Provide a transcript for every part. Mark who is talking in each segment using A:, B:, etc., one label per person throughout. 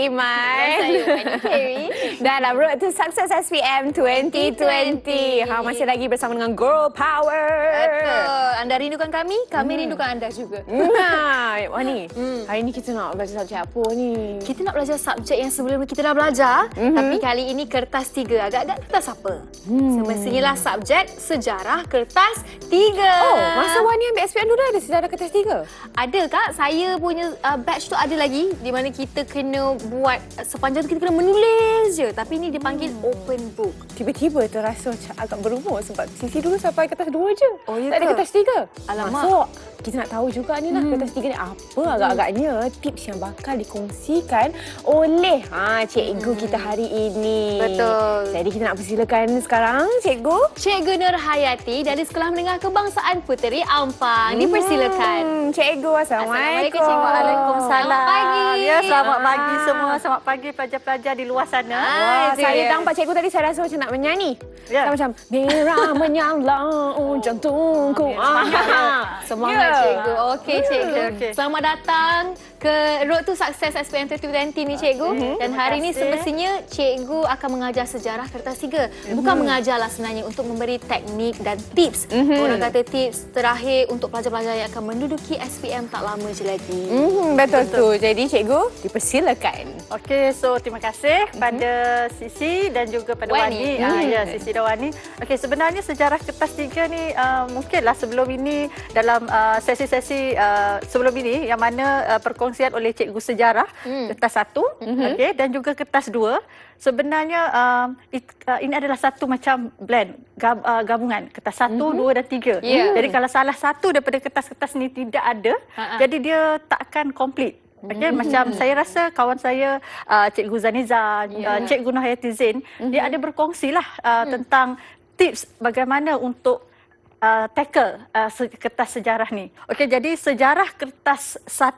A: Iman.
B: Dan saya Wani Kerry.
A: Dalam Road to Success SPM 2020. Masih lagi bersama dengan Girl Power.
B: Betul. Anda rindukan kami rindukan anda juga.
A: Nah, Wani, hari ni kita nak belajar subjek apa ni?
B: Kita nak belajar subjek yang sebelum ni kita dah belajar, tapi kali ini kertas 3. Agak-agak kertas apa? Semestinya lah subjek sejarah kertas 3.
A: Oh, masa Wani ambil SPM dulu ada sejarah kertas 3?
B: Ada Kak, saya punya batch tu ada lagi di mana kita kena buat sepanjang tu kita kena menulis je. Tapi ni dipanggil open book.
A: Tiba-tiba terasa macam agak berumur sebab sisi dulu sampai kertas 2 je.
B: Oh, ya
A: tak ada
B: ke?
A: kertas 3.
B: Alamak.
A: So, kita nak tahu juga ni lah kertas 3 ni apa agak-agaknya tips yang bakal dikongsikan oleh cikgu kita hari ini.
B: Betul.
A: Jadi kita nak persilakan sekarang cikgu.
B: Cikgu Nur Hayati dari Sekolah Menengah Kebangsaan Puteri Ampang. Dipersilakan.
A: Cikgu, Assalamualaikum.
B: Cikgu.
C: Waalaikumsalam.
B: Selamat pagi.
C: Ya, selamat pagi semua. Selamat pagi pelajar-pelajar di luar sana.
A: Wah,
B: itu
A: saya
B: dia.
A: nampak cikgu tadi saya rasa macam nak menyanyi.
C: Ya.
A: Macam merah menyala jantungku.
B: Semangat cikgu. Okey cikgu.
C: Okey.
B: Selamat datang ke Road to Success SPM 2020 ni cikgu. Dan hari ini
C: kasih.
B: semestinya cikgu akan mengajar sejarah kertas 3. Bukan mengajarlah sebenarnya, untuk memberi teknik dan tips. Orang kata tips terakhir untuk pelajar-pelajar yang akan menduduki SPM tak lama je lagi.
A: Betul tu. Jadi cikgu dipersilakan.
C: Okey, so terima kasih pada Sisi dan juga pada
B: Wani.
C: Wani. Ya, Sisi dan Wani. Okey, sebenarnya sejarah kertas 3 ni mungkinlah sebelum ini dalam sesi-sesi sebelum ini yang mana perkongsian oleh cikgu sejarah kertas 1, okey, dan juga kertas 2. Sebenarnya ini adalah satu macam blend, gabungan kertas 1, 2 dan 3.
B: Ya.
C: Jadi kalau salah satu daripada kertas-kertas ni tidak ada, jadi dia tak akan komplit. Okay, macam saya rasa kawan saya Cikgu Zaniza, Cikgu Nur Hayati Zain, dia ada berkongsilah tentang tips bagaimana untuk tackle kertas sejarah ni. Okey, jadi sejarah kertas 1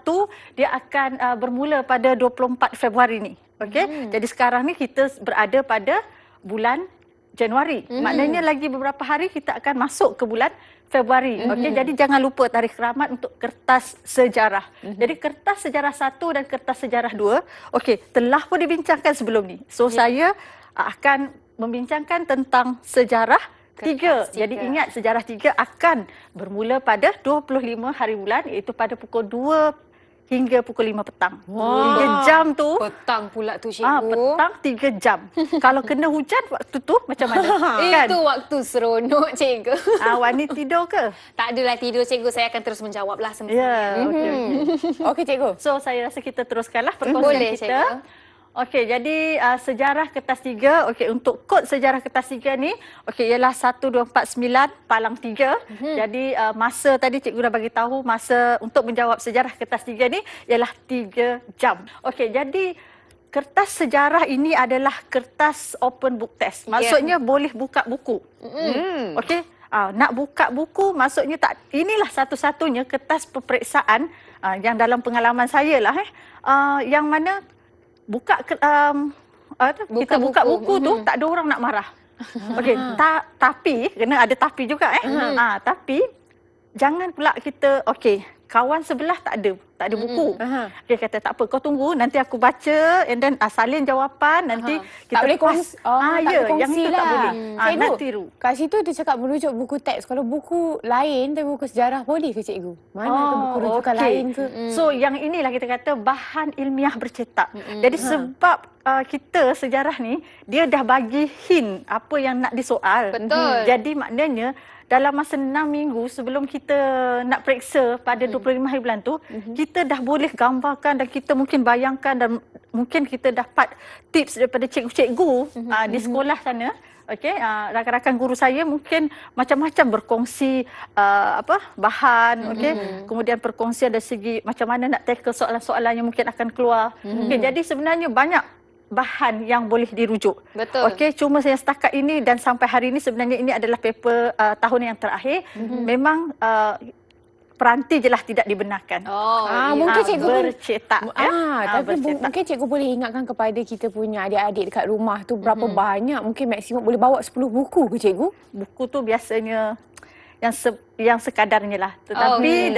C: dia akan bermula pada 24 Februari ni. Okey, jadi sekarang ni kita berada pada bulan Januari. Maknanya lagi beberapa hari kita akan masuk ke bulan Februari. Okey, jadi jangan lupa tarikh keramat untuk kertas sejarah. Jadi kertas sejarah 1 dan kertas sejarah 2, okey, telah pun dibincangkan sebelum ni. So saya akan membincangkan tentang sejarah 3. Jadi ingat sejarah 3 akan bermula pada 25 hari bulan, iaitu pada pukul 2 hingga pukul 5 petang. 3 jam tu.
B: Petang pula tu cikgu.
C: Petang 3 jam. Kalau kena hujan waktu tu macam mana? Kan?
B: Itu waktu seronok cikgu.
C: Wani tidur ke?
B: Tak adalah tidur cikgu, saya akan terus menjawablah semua.
C: Ya, okey.
A: Okey cikgu.
C: So saya rasa kita teruskanlah
B: Boleh,
C: perkongsian kita.
B: cikgu.
C: Okey, jadi sejarah kertas 3. Okey, untuk kod sejarah kertas 3 ni, okey, ialah 1249 Palang 3. Jadi masa tadi cikgu dah bagi tahu masa untuk menjawab sejarah kertas 3 ni ialah 3 jam. Okey, jadi kertas sejarah ini adalah kertas open book test. Maksudnya boleh buka buku. Okey. Nak buka buku maksudnya tak, inilah satu-satunya kertas peperiksaan yang dalam pengalaman saya lah yang mana kita buka buku tu tak ada orang nak marah. Okey, tapi kena ada tapi juga tapi jangan pula kita kawan sebelah tak ada buku. Dia kata tak apa, kau tunggu nanti aku baca and then salin jawapan nanti kita
A: Tak boleh
C: pass. Yang itu tak boleh.
A: Cikgu,
C: Nak tiru.
A: kat situ dia cakap merujuk buku teks. Kalau buku lain tapi buku sejarah boleh ke cikgu? Mana tu buku rujukan lain ke?
C: So yang inilah kita kata bahan ilmiah bercetak. Jadi sebab kita sejarah ni dia dah bagi hint apa yang nak disoal.
B: Betul.
C: Jadi maknanya dalam masa 6 minggu sebelum kita nak periksa pada 25 hari bulan tu, kita dah boleh gambarkan dan kita mungkin bayangkan dan mungkin kita dapat tips daripada cikgu-cikgu di sekolah sana. Okey, rakan-rakan guru saya mungkin macam-macam berkongsi bahan, okey. Kemudian perkongsian dari segi macam mana nak tackle soalan-soalan yang mungkin akan keluar. Okey, jadi sebenarnya banyak bahan yang boleh dirujuk.
B: Betul.
C: Okey, cuma saya setakat ini dan sampai hari ini sebenarnya ini adalah paper tahun yang terakhir. Memang peranti je lah tidak dibenarkan.
A: Mungkin cikgu
C: bercetak.
A: Tapi mungkin cikgu boleh ingatkan kepada kita punya adik-adik dekat rumah tu berapa banyak, mungkin maksimum boleh bawa 10 buku ke cikgu?
C: Buku tu biasanya yang sekadarnya lah. Tetapi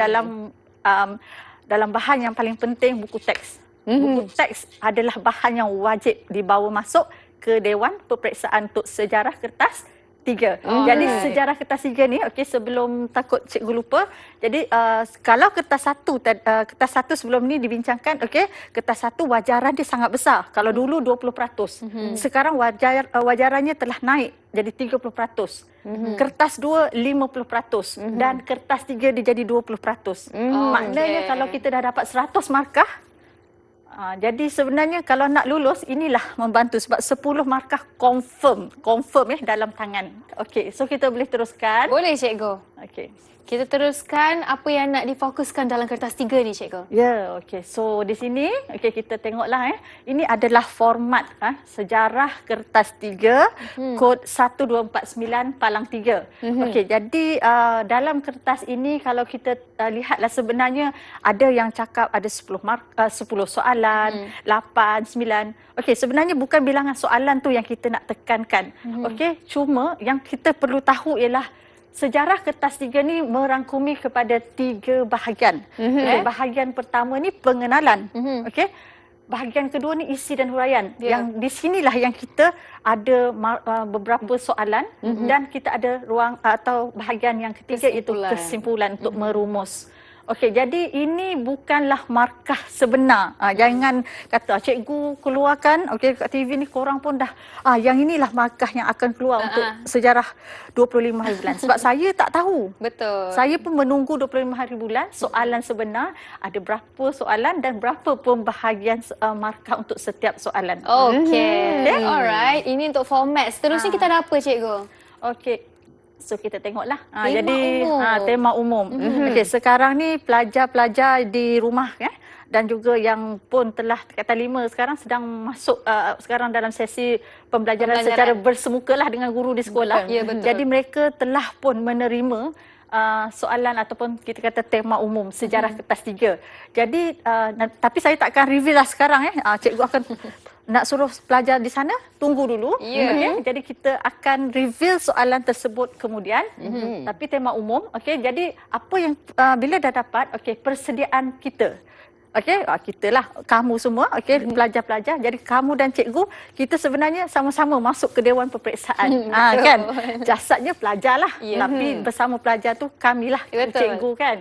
C: dalam bahan yang paling penting buku teks. Buku teks adalah bahan yang wajib dibawa masuk ke Dewan Peperiksaan untuk sejarah kertas 3. Jadi sejarah kertas 3 ni, okey, sebelum takut cikgu lupa. Jadi kalau kertas 1 sebelum ni dibincangkan, okey, kertas 1 wajaran dia sangat besar. Kalau dulu 20%. Sekarang wajarannya telah naik jadi 30%. Kertas 2 50% dan kertas 3 dia jadi 20%. Maknanya kalau kita dah dapat 100 markah, jadi sebenarnya kalau nak lulus, inilah membantu sebab 10 markah confirm dalam tangan. Okey, so kita boleh teruskan.
B: Boleh, cikgu.
C: Okey.
B: Kita teruskan apa yang nak difokuskan dalam kertas 3 ni, cikgu.
C: Ya, okey. So di sini, okey, kita tengoklah ini adalah format sejarah kertas 3 kod 1249 palang 3. Okey, jadi dalam kertas ini kalau kita lihatlah sebenarnya ada yang cakap ada 10 soalan, 8, 9. Okey, sebenarnya bukan bilangan soalan tu yang kita nak tekankan. Okey, cuma yang kita perlu tahu ialah sejarah kertas 3 ni merangkumi kepada 3 bahagian. Okay, bahagian pertama ni pengenalan. Okey. Bahagian kedua ni isi dan huraian. Yang di sinilah yang kita ada beberapa soalan dan kita ada ruang atau bahagian yang ketiga itu kesimpulan untuk merumus. Okey, jadi ini bukanlah markah sebenar. Jangan kata cikgu keluarkan, okey, kat TV ni korang pun dah yang inilah markah yang akan keluar untuk sejarah 25 hari bulan. Sebab saya tak tahu.
B: Betul.
C: Saya pun menunggu 25 hari bulan soalan sebenar ada berapa soalan dan berapa pembahagian markah untuk setiap soalan.
B: Okey. Alright, ini untuk format. Seterusnya kita ada apa, cikgu?
C: Okey. So kita tengoklah.
B: Tema
C: Tema umum. Okey, sekarang ni pelajar-pelajar di rumah dan juga yang pun telah tingkatan 5 sekarang sedang masuk sekarang dalam sesi pembelajaran secara bersemukalah dengan guru di sekolah.
B: Ya, betul.
C: Jadi mereka telah pun menerima soalan ataupun kita kata tema umum sejarah kertas 3. Jadi tapi saya tak akan reveal lah sekarang cikgu akan nak suruh pelajar di sana tunggu dulu. Okay? Jadi kita akan reveal soalan tersebut kemudian. Tapi tema umum, okey. Jadi apa yang bila dah dapat, okey, persediaan kita. Okey, kita lah, kamu semua, okey, pelajar-pelajar. Jadi kamu dan cikgu, kita sebenarnya sama-sama masuk ke Dewan Peperiksaan. Kan? Jasadnya pelajar lah. Tapi bersama pelajar tu kamilah cikgu kan.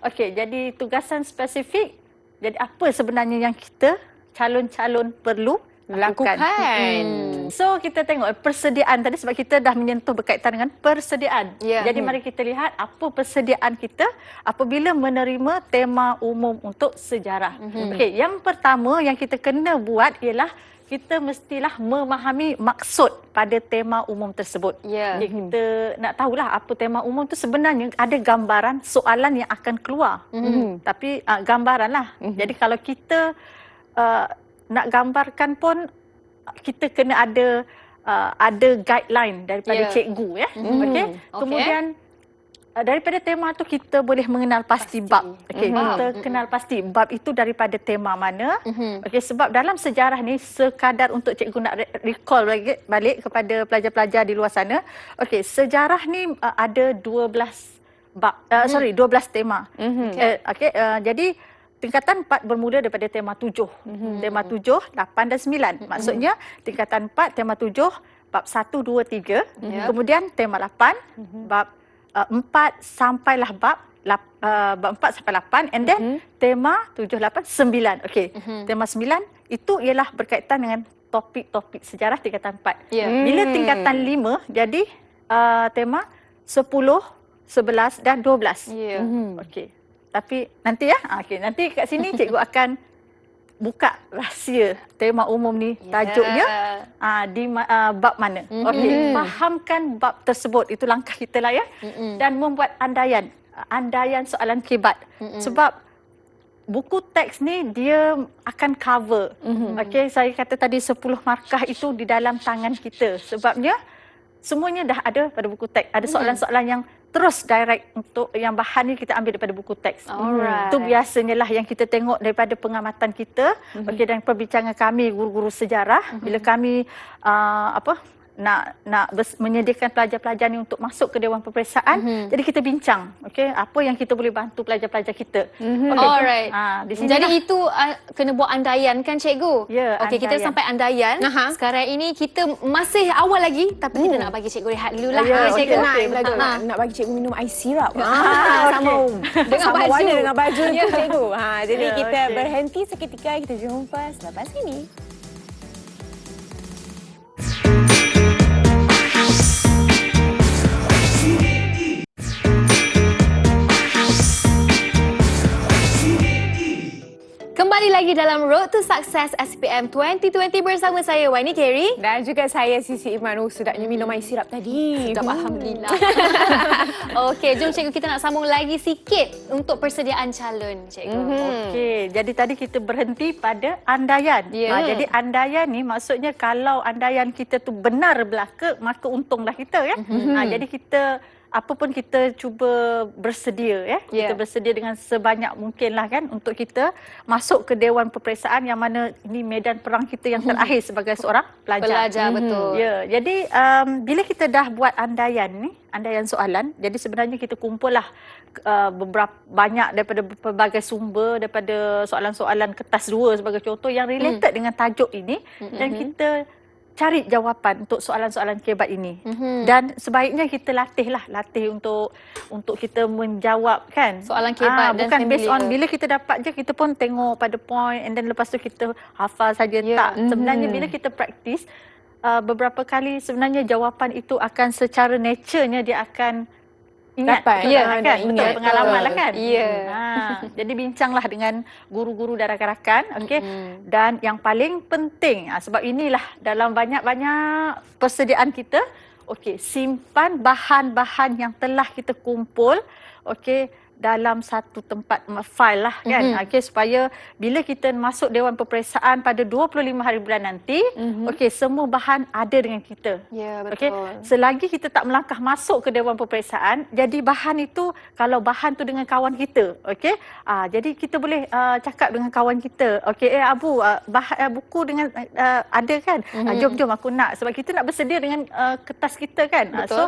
C: Okey, jadi tugasan spesifik. Jadi apa sebenarnya yang kita calon-calon perlu lakukan. So kita tengok persediaan tadi sebab kita dah menyentuh berkaitan dengan persediaan. Jadi mari kita lihat apa persediaan kita apabila menerima tema umum untuk sejarah. Okey, yang pertama yang kita kena buat ialah kita mestilah memahami maksud pada tema umum tersebut. Jadi kita nak tahulah apa tema umum tu sebenarnya ada gambaran soalan yang akan keluar. Tapi gambaran lah. Jadi kalau kita nak gambarkan pun kita kena ada guideline daripada cikgu okey. Kemudian daripada tema tu kita boleh mengenal pasti bab. Okey, kita kenal pasti bab itu daripada tema mana. Okey, sebab dalam sejarah ni sekadar untuk cikgu nak recall balik kepada pelajar-pelajar di luar sana. Okey, sejarah ni ada 12 bab 12 tema. Okey, jadi tingkatan 4 bermula daripada tema 7. Tema 7, 8 dan 9. Maksudnya tingkatan 4, tema 7, bab 1, 2, 3. Kemudian tema 8, bab 4 sampailah bab 4 sampai 8. And then tema 7, 8, 9. Okey, tema 9 itu ialah berkaitan dengan topik-topik sejarah tingkatan 4. Bila tingkatan 5, jadi tema 10, 11 dan 12. Okey. Tapi nanti okey, nanti kat sini cikgu akan buka rahsia tema umum ni tajuknya di bab mana. Okey, fahamkan bab tersebut, itu langkah kita lah dan membuat andaian soalan kibat. Sebab buku teks ni dia akan cover. Okey, saya kata tadi 10 markah itu di dalam tangan kita. Sebabnya semuanya dah ada pada buku teks. Ada soalan-soalan yang terus direct untuk yang bahan ni kita ambil daripada buku teks. Itu biasanya lah yang kita tengok daripada pengamatan kita. Okey, dan perbincangan kami guru-guru sejarah bila kami menyediakan pelajar-pelajar ni untuk masuk ke Dewan Peperiksaan. Jadi kita bincang, okey, apa yang kita boleh bantu pelajar-pelajar kita.
B: Okay. Alright.
C: Di sini
B: Jadi itu kena buat andaian kan cikgu?
C: Ya,
B: Okey, kita
C: andaian.
B: sampai andaian. Sekarang ini kita masih awal lagi tapi kita nak bagi cikgu rehat dulu lah.
C: Ya,
B: cikgu.
A: Kita nak bagi cikgu minum air sirap.
B: Sama dengan
A: sama
B: baju.
A: warna dengan baju tu cikgu. Jadi
C: Ya,
A: kita
C: okey.
A: berhenti seketika, kita jumpa selepas ini.
B: Kembali lagi dalam Road to Success SPM 2020 bersama saya Wani Kerry.
A: Dan juga saya Sisi Iman. Sedapnya minum air sirap tadi.
B: Sedap, alhamdulillah. Okey, jom cikgu kita nak sambung lagi sikit untuk persediaan calon cikgu.
C: Okey, jadi tadi kita berhenti pada andaian.
B: Ya.
C: Jadi andaian ni maksudnya kalau andaian kita tu benar belaka, maka untunglah kita ya. Jadi kita apa pun kita cuba bersedia ya.
B: Ya.
C: Kita bersedia dengan sebanyak mungkinlah kan untuk kita masuk ke Dewan Peperiksaan yang mana ini medan perang kita yang terakhir sebagai seorang pelajar.
B: Betul.
C: Ya, jadi bila kita dah buat andaian ni, andaian soalan, jadi sebenarnya kita kumpullah beberapa banyak daripada pelbagai sumber, daripada soalan-soalan kertas 2 sebagai contoh yang related dengan tajuk ini dan kita cari jawapan untuk soalan-soalan kebat ini. Dan sebaiknya kita latih untuk kita menjawab kan.
B: Soalan kebat dan
C: bukan based on
B: familiar.
C: bila kita dapat je kita pun tengok pada point and then lepas tu kita hafal saja tak. Sebenarnya bila kita praktis beberapa kali sebenarnya jawapan itu akan secara nature-nya dia akan ingat.
A: Dapat.
C: Betul
A: Ya,
C: kan?
A: dah
C: Betul,
A: ingat.
C: pengalaman lah kan.
B: Ya.
C: Jadi bincanglah dengan guru-guru dan rakan-rakan. Okey. Dan yang paling penting sebab inilah dalam banyak-banyak persediaan kita, okey, simpan bahan-bahan yang telah kita kumpul, okey, dalam satu tempat file lah kan. Okey, supaya bila kita masuk Dewan Peperiksaan pada 25 hari bulan nanti, okey, semua bahan ada dengan kita.
B: Ya, betul.
C: Okey, selagi kita tak melangkah masuk ke Dewan Peperiksaan, jadi bahan itu kalau bahan tu dengan kawan kita, okey, jadi kita boleh cakap dengan kawan kita, okey, Abu, buku dengan ada kan? Jom aku nak, sebab kita nak bersedia dengan kertas kita kan.
B: Betul.
C: So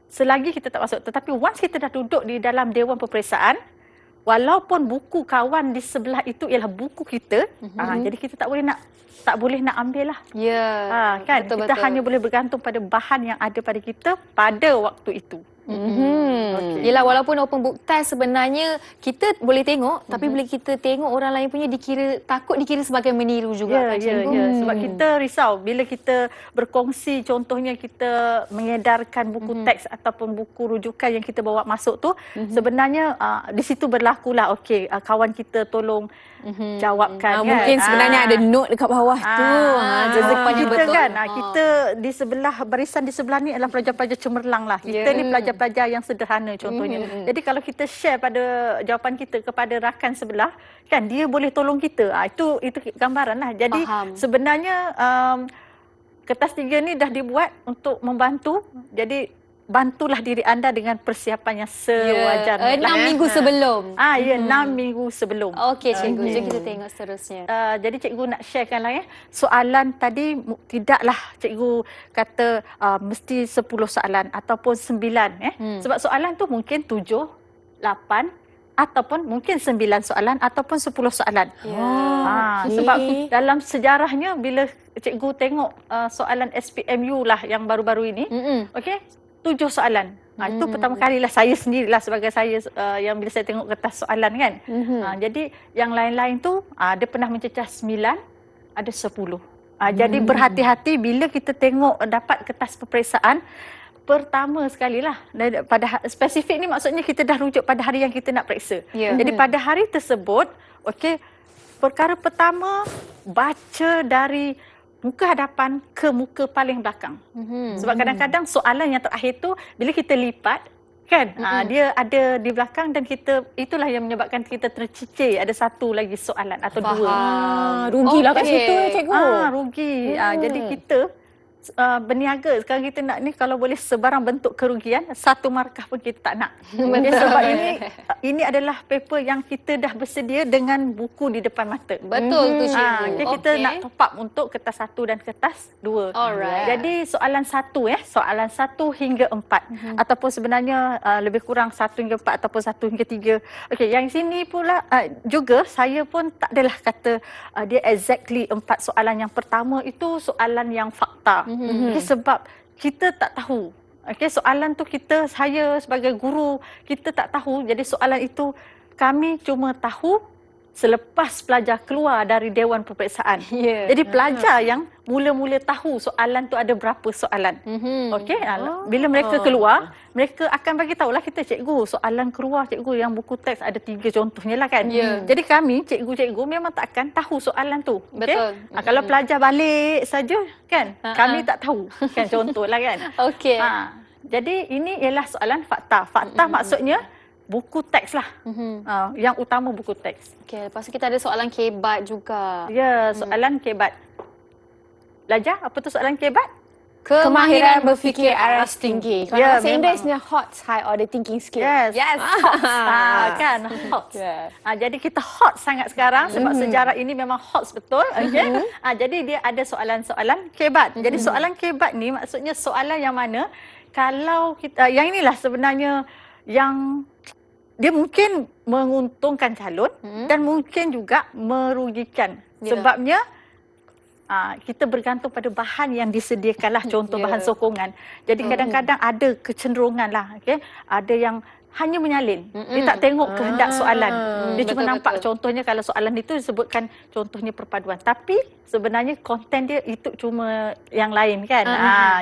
C: selagi kita tak masuk, tetapi once kita dah duduk di dalam Dewan Peperiksaan, walaupun buku kawan di sebelah itu ialah buku kita, jadi kita tak boleh nak ambil lah.
B: Ya.
C: Kan?
B: Betul,
C: Kita hanya boleh bergantung pada bahan yang ada pada kita pada waktu itu.
B: Okay. Yelah, walaupun open book test sebenarnya kita boleh tengok, tapi bila kita tengok orang lain punya takut dikira sebagai meniru juga kan cikgu.
C: Sebab kita risau bila kita berkongsi, contohnya kita mengedarkan buku teks ataupun buku rujukan yang kita bawa masuk tu, sebenarnya di situ berlakulah okey, kawan kita tolong jawabkan kan.
A: Mungkin sebenarnya ada note dekat bawah tu.
B: Jawapannya
C: kita
B: betul.
C: kan kita di sebelah barisan di sebelah ni adalah pelajar-pelajar cemerlang lah. Kita ni pelajar-pelajar yang sederhana contohnya. Jadi kalau kita share pada jawapan kita kepada rakan sebelah, kan dia boleh tolong kita. Itu gambaran lah. Jadi sebenarnya kertas 3 ni dah dibuat untuk membantu. Jadi bantulah diri anda dengan persiapan yang sewajarnya.
B: 6 minggu sebelum.
C: 6 minggu sebelum.
B: Okey cikgu, jom kita tengok seterusnya.
C: Jadi cikgu nak sharekan lah ya. Soalan tadi tidaklah cikgu kata mesti 10 soalan ataupun 9. Sebab soalan tu mungkin 7, 8 ataupun mungkin 9 soalan ataupun 10 soalan. Sebab dalam sejarahnya bila cikgu tengok soalan SPMU lah yang baru-baru ini, okey, 7 soalan. Itu pertama kalilah saya sendirilah sebagai saya yang bila saya tengok kertas soalan kan. Jadi yang lain-lain tu ada pernah mencecah 9, ada 10. Jadi berhati-hati bila kita tengok dapat kertas peperiksaan. Pertama sekali lah, pada spesifik ni maksudnya kita dah rujuk pada hari yang kita nak periksa. Jadi pada hari tersebut, okey, perkara pertama baca dari muka hadapan ke muka paling belakang. Sebab kadang-kadang soalan yang terakhir tu bila kita lipat kan, dia ada di belakang dan itulah yang menyebabkan kita tercicir ada satu lagi soalan atau dua.
A: Rugilah kat situ cikgu.
C: Rugi. Jadi kita berniaga. Sekarang kita nak ni kalau boleh sebarang bentuk kerugian, 1 markah pun kita tak nak. Okay, sebab ini adalah paper yang kita dah bersedia dengan buku di depan mata.
B: Betul tu cikgu.
C: Okay, kita nak top up untuk kertas 1 dan kertas 2.
B: Alright.
C: Jadi soalan 1 soalan 1 hingga 4 ataupun sebenarnya lebih kurang 1 hingga 4 ataupun 1 hingga 3. Okey, yang sini pula juga saya pun tak adalah kata dia exactly 4 soalan. Yang pertama itu soalan yang fakta. Okay, sebab kita tak tahu. Okay, soalan tu saya sebagai guru, kita tak tahu. Jadi soalan itu kami cuma tahu selepas pelajar keluar dari Dewan Peperiksaan. Jadi pelajar yang mula-mula tahu soalan tu ada berapa soalan. Okey, bila mereka keluar, mereka akan bagi tahulah kita, cikgu, soalan keluar cikgu yang buku teks ada 3 contohnya lah kan. Jadi kami cikgu-cikgu memang tak akan tahu soalan tu. Okay?
B: Betul.
C: Kalau pelajar balik saja kan, kami tak tahu kan, contohlah kan.
B: Okey.
C: Jadi ini ialah soalan fakta. Fakta maksudnya buku teks lah. Yang utama buku teks.
B: Okey, lepas tu kita ada soalan kebat juga.
C: Ya, soalan kebat. Belajar apa tu soalan kebat?
A: Kemahiran berfikir aras tinggi. Kalau
C: Ya,
A: bahasa Inggerisnya HOTS, High Order Thinking Skill.
C: Yes. Hot. Kan, hot.
A: Yeah.
C: Jadi kita hot sangat sekarang sebab sejarah ini memang hot betul. Okay? Jadi dia ada soalan-soalan kebat. Jadi soalan kebat ni maksudnya soalan yang mana kalau kita, yang inilah sebenarnya yang dia mungkin menguntungkan calon dan mungkin juga merugikan. Sebabnya kita bergantung pada bahan yang disediakanlah, contoh bahan sokongan. Jadi kadang-kadang ada kecenderungan lah, okay? Ada yang hanya menyalin. Dia tak tengok kehendak soalan. Dia cuma nampak contohnya kalau soalan itu disebutkan contohnya perpaduan. Tapi sebenarnya konten dia itu cuma yang lain kan.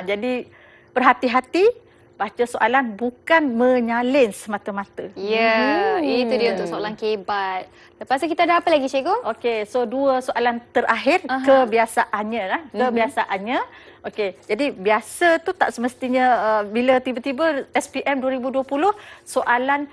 C: Jadi berhati-hati baca soalan, bukan menyalin semata-mata.
B: Ya, itu dia untuk soalan kebat. Lepas tu kita ada apa lagi, cikgu?
C: Okey, so 2 soalan terakhir, kebiasaannya lah. Kebiasaannya. Okey, jadi biasa tu tak semestinya bila tiba-tiba SPM 2020 soalan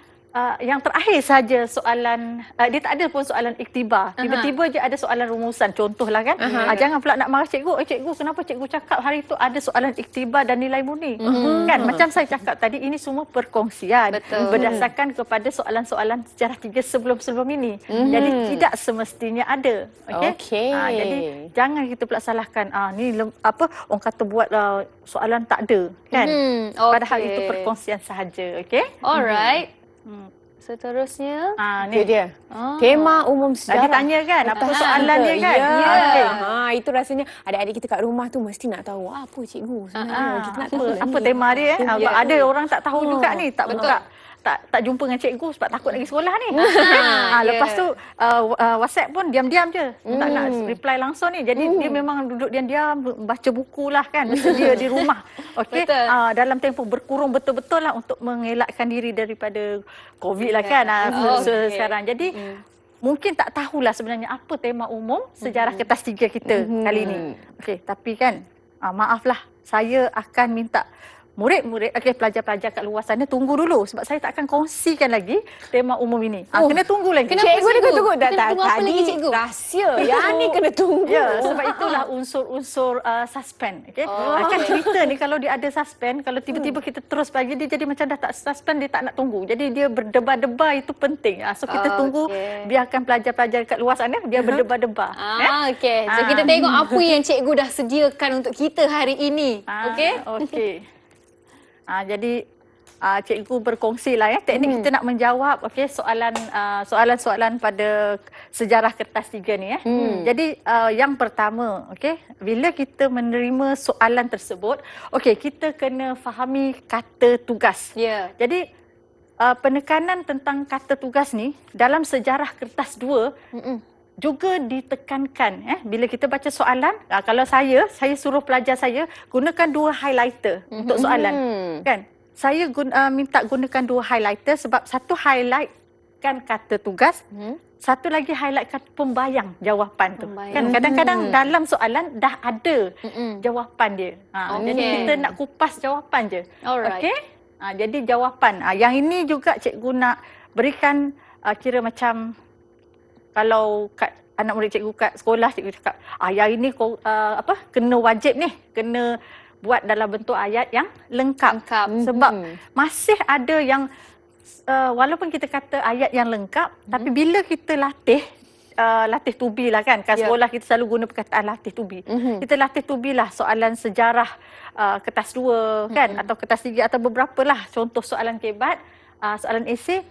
C: yang terakhir saja soalan, dia tak ada pun soalan iktibar. Tiba-tiba je ada soalan rumusan, contohlah kan. Jangan pula nak marah cikgu, cikgu kenapa cikgu cakap hari tu ada soalan iktibar dan nilai murni. Kan, macam saya cakap tadi, ini semua perkongsian. Berdasarkan kepada soalan-soalan sejarah 3 sebelum-sebelum ini. Jadi tidak semestinya ada. Okey. Jadi jangan kita pula salahkan, ni orang kata buat soalan tak ada kan. Padahal itu perkongsian sahaja. Okey.
B: Alright. Seterusnya
A: Itu dia. Tema umum sejarah.
C: Tadi tanya kan, apa soalan dia kan?
A: Ya.
C: Okay.
A: Itu rasanya adik-adik kita kat rumah tu mesti nak tahu apa cikgu sebenarnya. Kita nak tahu
C: apa tema dia? Ada orang tak tahu juga ni, tak buka. Tak jumpa dengan cikgu sebab takut lagi sekolah ni. Lepas tu WhatsApp pun diam-diam je. Tak nak reply langsung ni. Jadi dia memang duduk diam-diam baca buku lah kan. Bersedia di rumah. Okey. Dalam tempoh berkurung betul-betul lah untuk mengelakkan diri daripada COVID lah kan. Sekarang. Jadi mungkin tak tahulah sebenarnya apa tema umum sejarah kertas 3 kita kali ni. Okey, tapi kan maaflah, saya akan minta murid-murid, pelajar-pelajar kat luar sana tunggu dulu sebab saya tak akan kongsikan lagi tema umum ini. Kena tunggu lagi.
A: Cikgu dia tunggu.
B: Tunggu apa lagi, cikgu?
A: Rahsia. Yang ni kena tunggu.
C: Ya, sebab itulah unsur-unsur suspend. Okay? Kan cerita ni kalau dia ada suspend, kalau tiba-tiba kita terus bagi dia jadi macam dah tak suspend, dia tak nak tunggu. Jadi dia berdebar-debar, itu penting. So kita tunggu, biarkan pelajar-pelajar kat luar sana dia berdebar-debar.
B: Okey. So kita tengok apa yang cikgu dah sediakan untuk kita hari ini. Okey?
C: Okey. Jadi cikgu berkongsilah teknik kita nak menjawab soalan-soalan pada sejarah kertas 3 ni Jadi yang pertama, bila kita menerima soalan tersebut, kita kena fahami kata tugas. Jadi penekanan tentang kata tugas ni dalam sejarah kertas 2 juga ditekankan bila kita baca soalan. Kalau saya suruh pelajar saya gunakan 2 highlighter untuk soalan kan. Saya minta gunakan 2 highlighter sebab satu highlight kan kata tugas, satu lagi highlight kata pembayang jawapan tu. Kan kadang-kadang dalam soalan dah ada jawapan dia. Jadi kita nak kupas jawapan je. Okey. Jadi jawapan yang ini juga cikgu nak berikan kira macam kalau kat anak murid cikgu kat sekolah, cikgu cakap, ayat ini kena wajib ni, kena buat dalam bentuk ayat yang lengkap. Sebab masih ada yang walaupun kita kata ayat yang lengkap, tapi bila kita latih to be lah kan. Sekolah kita selalu guna perkataan latih to be. Kita latih to be lah soalan sejarah kertas 2 kan, atau kertas 3 atau beberapa lah contoh soalan kebat, soalan esei,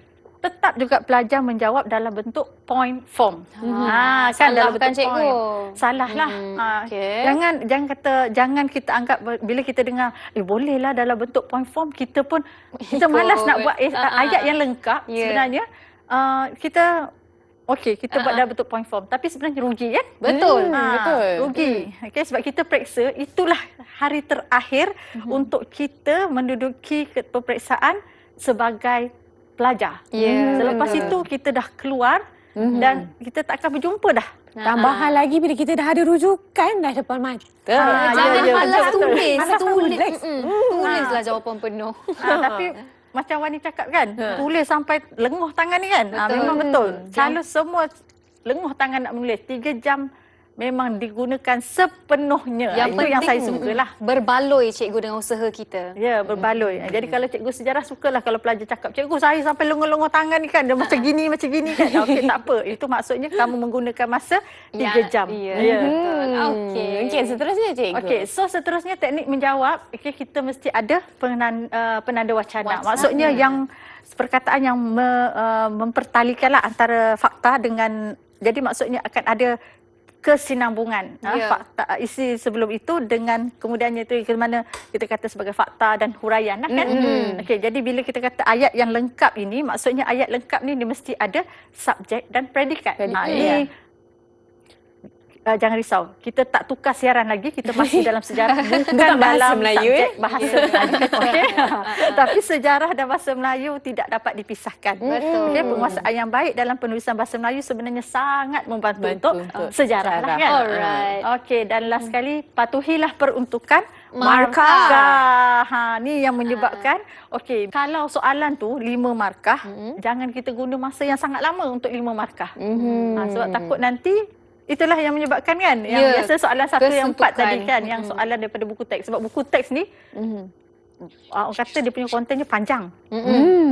C: tetap juga pelajar menjawab dalam bentuk point form.
B: Kan
C: dalam bentuk
B: cikgu.
C: point. Salah lah. Jangan kita anggap bila kita dengar bolehlah dalam bentuk point form, kita malas nak buat ayat yang lengkap. Sebenarnya kita buat dalam bentuk point form, tapi sebenarnya rugi kan?
B: Betul.
C: Rugi. Sebab kita periksa, itulah hari terakhir untuk kita menduduki peperiksaan sebagai pelajar. Selepas itu kita dah keluar dan kita tak akan berjumpa dah.
A: Tambahan lagi bila kita dah ada rujukan dah depan mata.
B: Jangan malas tulis.
C: Tulislah
B: jawapan penuh.
C: Tapi macam Wani cakap kan, tulis sampai lenguh tangan ni kan. Memang betul. Kalau semua lenguh tangan nak menulis 3 jam memang digunakan sepenuhnya. Itu yang saya sukalah.
B: Berbaloi cikgu dengan usaha kita.
C: Ya, berbaloi. Jadi kalau cikgu sejarah sukalah kalau pelajar cakap, cikgu saya sampai lenguh-lenguh tangan ni kan, dia macam gini kan. Okey, tak apa. Itu maksudnya kamu menggunakan masa 3 jam.
A: Okey, seterusnya cikgu.
C: Okey, so seterusnya teknik menjawab, kita mesti ada penanda wacana. Maksudnya yang perkataan yang mempertalikanlah antara fakta dengan, jadi maksudnya akan ada kesinambungan fakta isi sebelum itu dengan kemudiannya itu ke mana kita kata sebagai fakta dan huraian lah kan. Okey, jadi bila kita kata ayat yang lengkap ini, maksudnya ayat lengkap ni dia mesti ada subjek dan predikat. Ini jangan risau, kita tak tukar siaran lagi, kita masih dalam sejarah, bukan dalam
A: Melayu,
C: subjek bahasa Melayu. Okay? Tapi sejarah dan bahasa Melayu tidak dapat dipisahkan. Okay? Penguasaan yang baik dalam penulisan bahasa Melayu sebenarnya sangat membantu untuk sejarah. Lah, kan?
B: Alright.
C: Okey, dan last sekali, patuhilah peruntukan markah. Ni yang menyebabkan, okey, kalau soalan tu 5 markah, jangan kita guna masa yang sangat lama untuk 5 markah. Sebab takut nanti itulah yang menyebabkan kan, yang biasa soalan 1 yang 4 tadi kan, yang soalan daripada buku teks. Sebab buku teks ni orang kata dia punya kontennya panjang.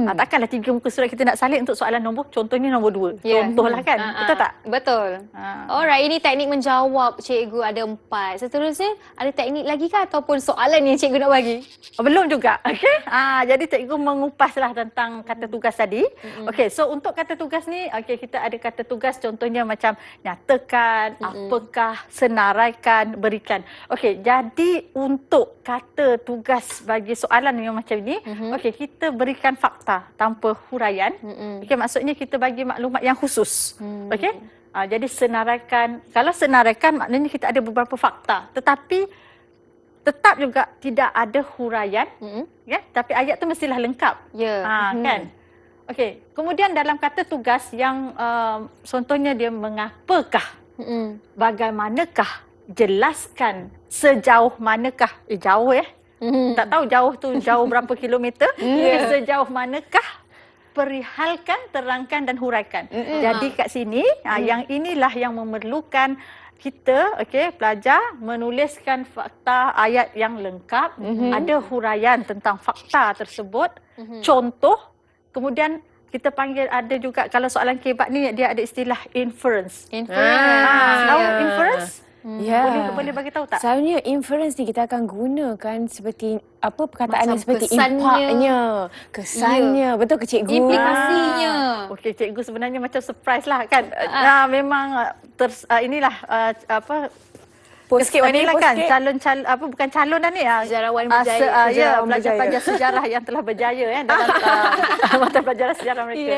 C: Takkanlah 3 muka surat kita nak salin untuk soalan nombor, contohnya nombor 2. Contohlah kan, betul tak?
B: Betul. Alright, ini teknik menjawab cikgu ada 4. Seterusnya ada teknik lagi kah ataupun soalan yang cikgu nak bagi?
C: Belum juga. Okey. Jadi cikgu mengupaslah tentang kata tugas tadi. Okey, so untuk kata tugas ni, kita ada kata tugas contohnya macam nyatakan, apakah, senaraikan, berikan. Okey, jadi untuk kata tugas bagi soalan yang macam ini, kita berikan fakta tanpa huraian. Maksudnya kita bagi maklumat yang khusus. Jadi senaraikan, kalau senaraikan maknanya kita ada beberapa fakta, tetapi tetap juga tidak ada huraian, tapi ayat tu mestilah lengkap. Kan? Okey, kemudian dalam kata tugas yang contohnya dia mengapakah, bagaimanakah, jelaskan, sejauh manakah, jauh tak tahu jauh tu jauh berapa kilometer, sejauh manakah, perihalkan, terangkan dan huraikan. Jadi kat sini, yang inilah yang memerlukan kita, pelajar menuliskan fakta ayat yang lengkap, ada huraian tentang fakta tersebut, contoh, kemudian kita panggil ada juga kalau soalan kebat ni dia ada istilah inference. Tahu inference? Boleh bagi tahu tak?
A: Selalunya inference ni kita akan gunakan seperti apa perkataan
B: macam
A: seperti
B: kesannya.
A: impaknya, kesannya, betul ke cikgu?
B: Implikasinya.
C: Okey, cikgu sebenarnya macam surprise lah kan. Memang inilah
A: Sikit Wani,
C: kan calon bukan calon dah ni
B: sejarawan berjaya.
C: pelajar sejarah yang telah berjaya dalam mata pelajaran sejarah mereka.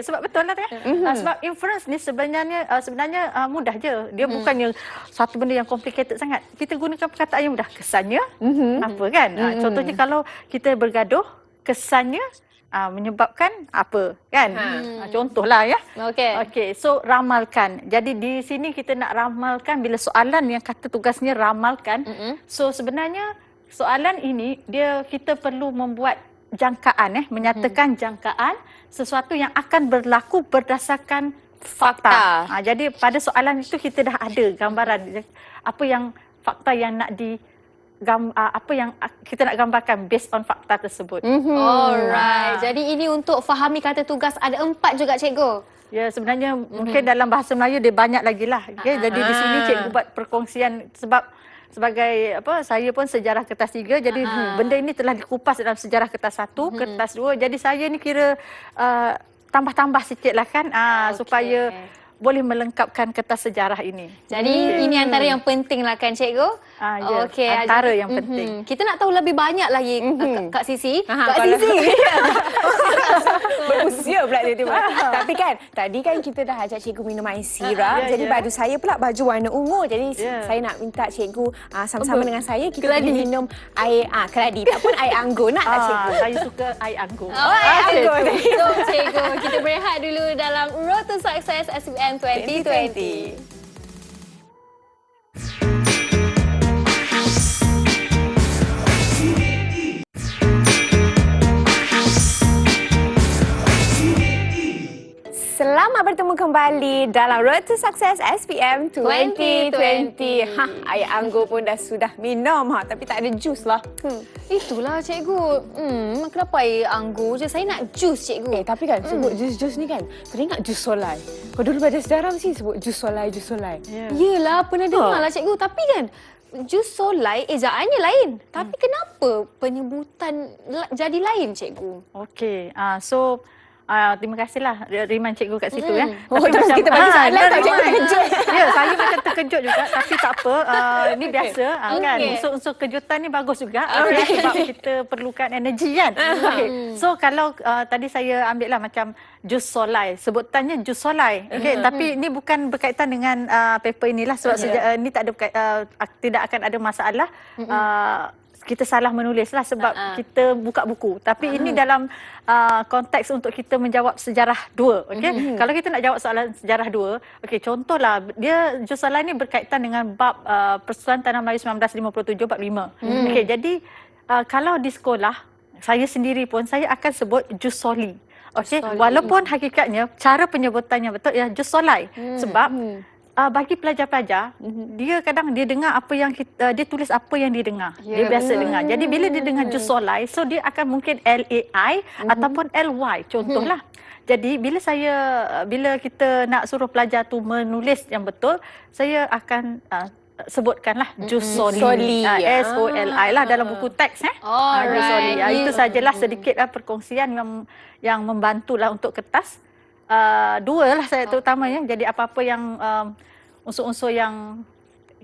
C: Sebab betul lah kan. Sebab inference ni sebenarnya mudah je. Dia bukannya satu benda yang complicated sangat. Kita gunakan perkataan yang mudah. Kesannya apa kan? Contohnya kalau kita bergaduh, kesannya menyebabkan apa kan? Contohlah ya. Okey, so ramalkan. Jadi di sini kita nak ramalkan bila soalan yang kata tugasnya ramalkan. So sebenarnya soalan ini kita perlu membuat jangkaan menyatakan jangkaan sesuatu yang akan berlaku berdasarkan
A: Fakta.
C: Jadi pada soalan itu kita dah ada gambaran apa yang fakta yang nak apa yang kita nak gambarkan based on fakta tersebut.
B: Alright. Jadi ini untuk fahami kata tugas ada 4 juga cikgu.
C: Ya, sebenarnya mungkin dalam bahasa Melayu dia banyak lagi lah. Okay? Jadi di sini cikgu buat perkongsian sebab sebagai saya pun sejarah kertas 3, jadi benda ini telah dikupas dalam sejarah kertas 1, kertas 2. Jadi saya ni kira tambah-tambah sikit lah kan supaya boleh melengkapkan kertas sejarah ini.
B: Jadi ini antara yang penting lah kan cikgu?
C: Ya, antara yang penting.
B: Kita nak tahu lebih banyak lagi Kak Sisi.
A: Kak Sisi. Berusia pula tiba-tiba. Tapi kan tadi kan kita dah ajak cikgu minum air sirap. Jadi baju saya pula baju warna ungu. Jadi saya nak minta cikgu sama-sama dengan saya kita pergi minum air keladi. Tak pun air anggur nak tak cikgu?
C: Saya suka air anggur.
A: Air anggur.
B: So cikgu, kita berehat dulu dalam Road to Success SPM 2020.
A: Selamat bertemu kembali dalam Road to Success SPM 2020. Air anggur pun sudah minum tapi tak ada jus lah.
B: Itulah cikgu. Kenapa air anggur je? Saya nak jus cikgu.
A: Tapi kan sebut jus-jus ni kan, teringat jus solai. Kau dulu belajar sejarah mesti sebut jus solai, jus solai.
B: Yelah, pernah dengar lah cikgu. Tapi kan jus solai ejaannya lain. Tapi kenapa penyebutan jadi lain cikgu?
C: Okey. So terima kasihlah Riman cikgu kat situ ya.
A: Kita bagi soalan tak cikgu terkejut.
C: Ya, saya macam terkejut juga tapi tak apa. Ini biasa kan. Unsur-unsur kejutan ni bagus juga sebab kita perlukan energi kan. So kalau tadi saya ambil lah macam jus solai. Sebutannya jus solai. Tapi ini bukan berkaitan dengan paper inilah sebab ini tak ada tidak akan ada masalah. Kita salah menulis lah sebab kita buka buku. Tapi ini dalam konteks untuk kita menjawab sejarah 2. Kalau kita nak jawab soalan sejarah 2, contohlah dia jus solai ni berkaitan dengan bab Persatuan Tanah Melayu 1957 bab 5. Jadi kalau di sekolah saya sendiri pun saya akan sebut jus soli. Walaupun hakikatnya cara penyebutannya betul ya jus solai. Sebab bagi pelajar-pelajar, dia kadang dia dengar apa yang dia tulis apa yang dia dengar. Dia biasa dengar. Jadi bila dia dengar jus solai, so dia akan mungkin LAI ataupun LY contohlah. Jadi bila kita nak suruh pelajar tu menulis yang betul, saya akan sebutkanlah jus soli. SOLI lah dalam buku teks jus soli. Itu sajalah sedikit perkongsian yang membantulah untuk kertas. 2 lah saya terutamanya. Jadi apa-apa yang unsur-unsur yang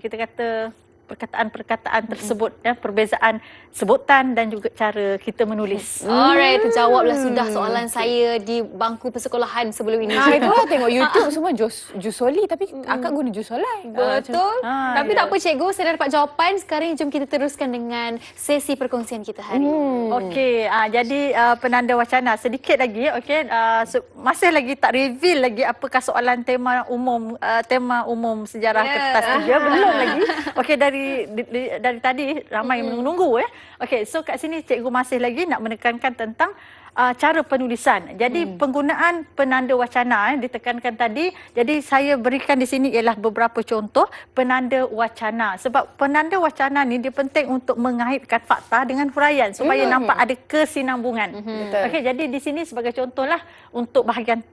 C: kita kata perkataan-perkataan tersebut perbezaan sebutan dan juga cara kita menulis.
B: Alright, terjawablah sudah soalan saya di bangku persekolahan sebelum ini.
A: Itulah tengok YouTube semua jus soli tapi akak guna jus solai.
B: Betul. Tapi tak apa cikgu, saya dah dapat jawapan. Sekarang jom kita teruskan dengan sesi perkongsian kita hari ini.
C: Jadi penanda wacana sedikit lagi. Masih lagi tak reveal lagi apakah soalan tema umum sejarah kertas 3 belum lagi. Dari tadi ramai menunggu so kat sini cikgu masih lagi nak menekankan tentang cara penulisan. Jadi penggunaan penanda wacana ditekankan tadi. Jadi saya berikan di sini ialah beberapa contoh penanda wacana. Sebab penanda wacana ni dia penting untuk mengaitkan fakta dengan huraian supaya nampak ada kesinambungan. Jadi di sini sebagai contohlah untuk bahagian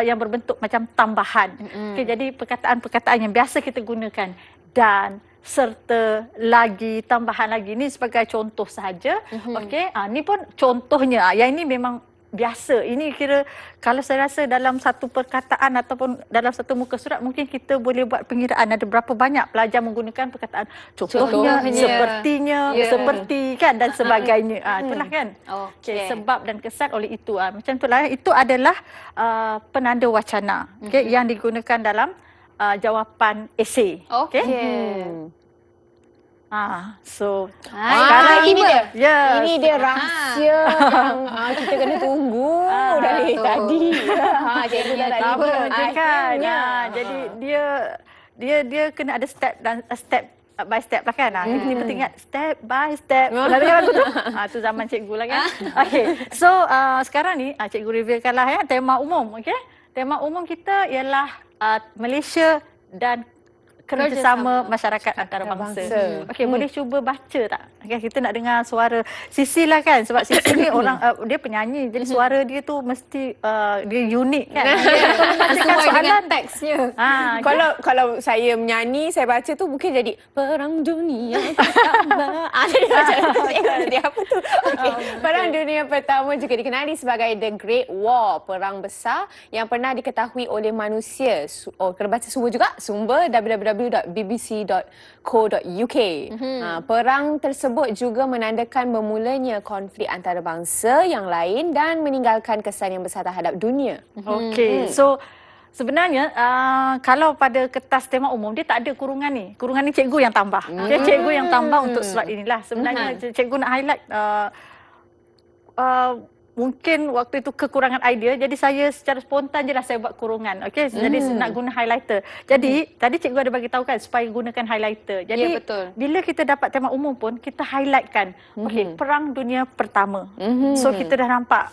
C: yang berbentuk macam tambahan. Jadi perkataan-perkataan yang biasa kita gunakan dan serta lagi tambahan lagi ni sebagai contoh sahaja. Ni pun contohnya. Yang ini memang biasa. Ini kira kalau saya rasa dalam satu perkataan ataupun dalam satu muka surat mungkin kita boleh buat pengiraan ada berapa banyak pelajar menggunakan perkataan contohnya, sepertinya, seperti kan dan sebagainya. Itulah kan. Sebab dan kesan oleh itu. Macam itulah. Itu adalah penanda wacana yang digunakan dalam jawapan esei.
A: Sekarang ini dia rahsia yang kita kena tunggu dari tadi. Cikgu dah tahu
C: kan. Jadi dia kena ada step by step lah kan. Kita penting ingat step by step. Tu zaman cikgu lah kan. So sekarang ni cikgu revealkanlah tema umum. tema umum kita ialah Malaysia dan kerjasama masyarakat antarabangsa. Okey, boleh cuba baca tak? Okay, kita nak dengar suara Sisi lah kan, sebab Sisi ni orang dia penyanyi, jadi suara dia tu mesti dia unik kan.
B: Sesuai dengan teksnya.
A: Kalau saya menyanyi, saya baca tu mungkin jadi Perang Dunia Pertama. Jadi macam tu. Jadi apa tu? Okay. Perang Dunia Pertama juga dikenali sebagai The Great War, perang besar yang pernah diketahui oleh manusia. Kena baca semua juga. Sumber www.bbc.co.uk. Perang tersebut juga menandakan bermulanya konflik antarabangsa yang lain dan meninggalkan kesan yang besar terhadap dunia.
C: Okey, so sebenarnya kalau pada kertas tema umum dia tak ada kurungan ni. Kurungan ni cikgu yang tambah. Okay, cikgu yang tambah untuk slot inilah. Sebenarnya cikgu nak highlight mungkin waktu itu kekurangan idea, jadi saya secara spontan je lah saya buat kurungan. Okey, jadi nak guna highlighter. Jadi tadi cikgu ada bagi tahu kan supaya gunakan highlighter. Jadi
B: betul.
C: Bila kita dapat tema umum pun kita highlightkan. Okey, Perang Dunia Pertama. So kita dah nampak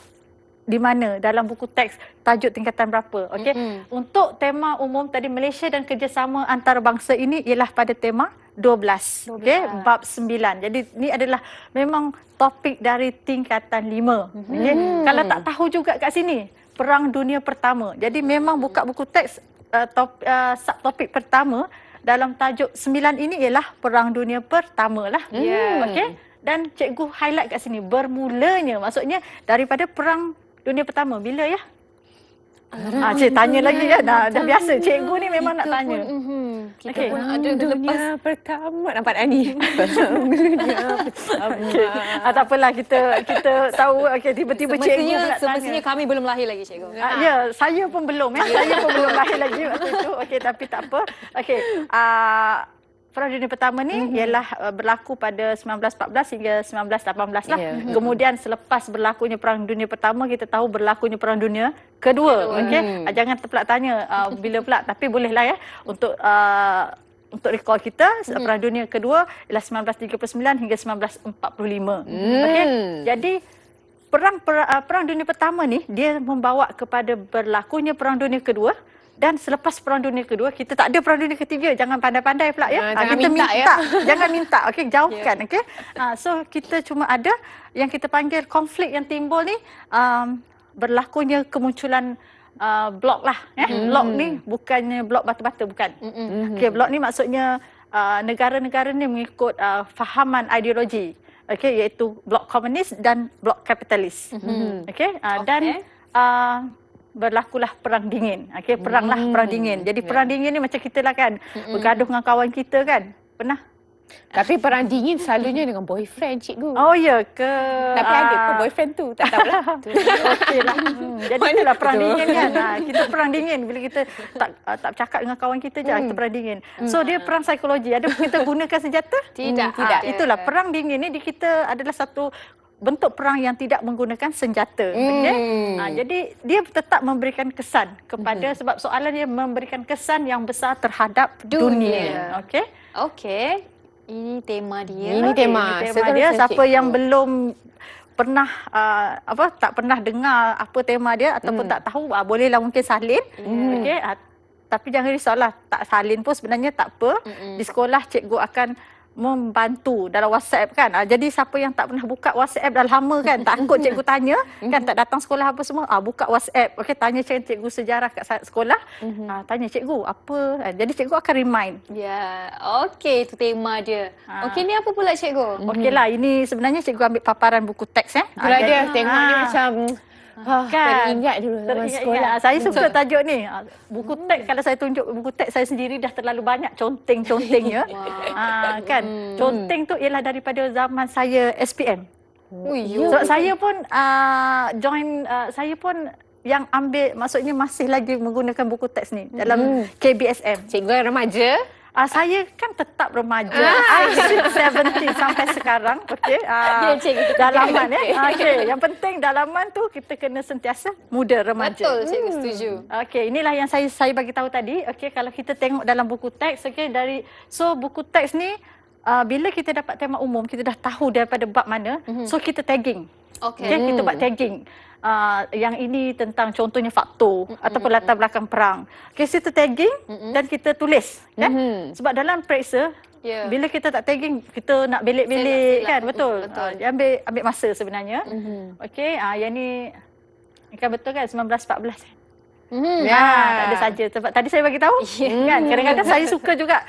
C: di mana dalam buku teks tajuk tingkatan berapa. Okey. Untuk tema umum tadi Malaysia dan kerjasama antarabangsa ini ialah pada tema 12. Okey, bab 9. Jadi ni adalah memang topik dari tingkatan 5. Okey. Kalau tak tahu juga kat sini, Perang Dunia Pertama. Jadi memang buka buku teks subtopik pertama dalam tajuk 9 ini ialah Perang Dunia Pertama lah. Okey. Dan cikgu highlight kat sini bermulanya, maksudnya daripada Perang Dunia Pertama bila ya? Cik tanya lagi kan. Dah biasa cikgu ni memang nak tanya.
B: Kita pun ada
A: Dunia Pertama. Nampak tak ni? Dunia Pertama.
C: Tak apalah, kita tahu. Okay, tiba-tiba cikgu pula tanya.
B: Semestinya kami belum lahir lagi, cikgu.
C: Ya, saya pun belum. Saya pun belum lahir lagi waktu itu. Okey, tapi tak apa. Okey, Perang Dunia Pertama ni ialah berlaku pada 1914 hingga 1918 lah. Kemudian selepas berlakunya Perang Dunia Pertama, kita tahu berlakunya Perang Dunia Kedua. Okey, jangan terpelak tanya bila pula, tapi bolehlah ya untuk recall kita. Perang Dunia Kedua ialah 1939 hingga 1945. Okey, jadi Perang Dunia Pertama ni dia membawa kepada berlakunya Perang Dunia Kedua. Dan selepas Perang Dunia Kedua, kita tak ada Perang Dunia Ketiga. Jangan pandai-pandai pula ya.
A: Jangan
C: kita
A: minta ya.
C: Jangan minta. Okey, jauhkan. Okey. So kita cuma ada yang kita panggil konflik yang timbul ni, berlakunya kemunculan blok lah. Blok ni bukannya blok batu-bata, bukan. Okey, blok ni maksudnya negara-negara ni mengikut fahaman ideologi. Okey, iaitu blok komunis dan blok kapitalis. Okey, dan berlakulah Perang Dingin. Okey, perang dingin. Jadi Perang Dingin ni macam kita lah kan, bergaduh dengan kawan kita kan. Pernah?
A: Tapi Perang Dingin selalunya dengan boyfriend, cikgu.
C: Oh ya ke?
A: Tapi ada ke boyfriend tu? Tak tahulah.
C: Okey lah. Jadi itulah Perang Dingin kan. Kita Perang Dingin. Bila kita tak bercakap dengan kawan kita je, kita Perang Dingin. So dia perang psikologi. Ada kita gunakan senjata?
B: Tidak.
C: Itulah Perang Dingin ni di kita adalah satu bentuk perang yang tidak menggunakan senjata. Jadi dia tetap memberikan kesan kepada, sebab soalan dia memberikan kesan yang besar terhadap dunia. Okey.
B: Okey. Ini tema dia.
A: Ini tema
C: dia. Siapa yang belum pernah tak pernah dengar apa tema dia ataupun tak tahu, bolehlah mungkin salin. Okey. Tapi jangan risaulah, tak salin pun sebenarnya tak apa. Di sekolah cikgu akan membantu dalam WhatsApp kan. Jadi siapa yang tak pernah buka WhatsApp dah lama kan, takut cikgu tanya kan, tak datang sekolah apa semua, buka WhatsApp. Okey, tanya cikgu sejarah kat sekolah. Tanya cikgu apa. Jadi cikgu akan remind.
B: Ya, okey, itu tema dia. Okey, ni apa pula cikgu?
C: Okeylah, ini sebenarnya cikgu ambil paparan buku teks
A: Itulah dia, tengok ni macam
C: kan,
A: teringat dulu zaman sekolah.
C: Saya suka tajuk ni. Buku teks, kalau saya tunjuk buku teks saya sendiri dah terlalu banyak conteng-conteng ya. Kan, conteng tu ialah daripada zaman saya SPM. Sebab saya pun saya pun yang ambil, maksudnya masih lagi menggunakan buku teks ni dalam KBSM.
A: Cikgu remaja.
C: Saya kan tetap remaja. I shoot 70 sampai sekarang. Okey. Dalaman ya. Okey, yang penting dalaman tu kita kena sentiasa muda, remaja.
B: Betul, cikgu setuju.
C: Okey, inilah yang saya bagi tahu tadi. Okey, kalau kita tengok dalam buku teks, okey, buku teks ni bila kita dapat tema umum, kita dah tahu daripada bab mana, so kita tagging.
B: Okey.
C: Okay, kita buat tagging. Yang ini tentang contohnya faktor ataupun latar belakang perang. Okay, kita tagging dan kita tulis. Kan? Sebab dalam periksa, bila kita tak tagging, kita nak belik-belik kan, betul. Dia ambil masa sebenarnya. Okey, yang ni kan betul kan 1914 kan. Tak ada saja. Sebab tadi saya bagi tahu kan, kadang-kadang saya suka juga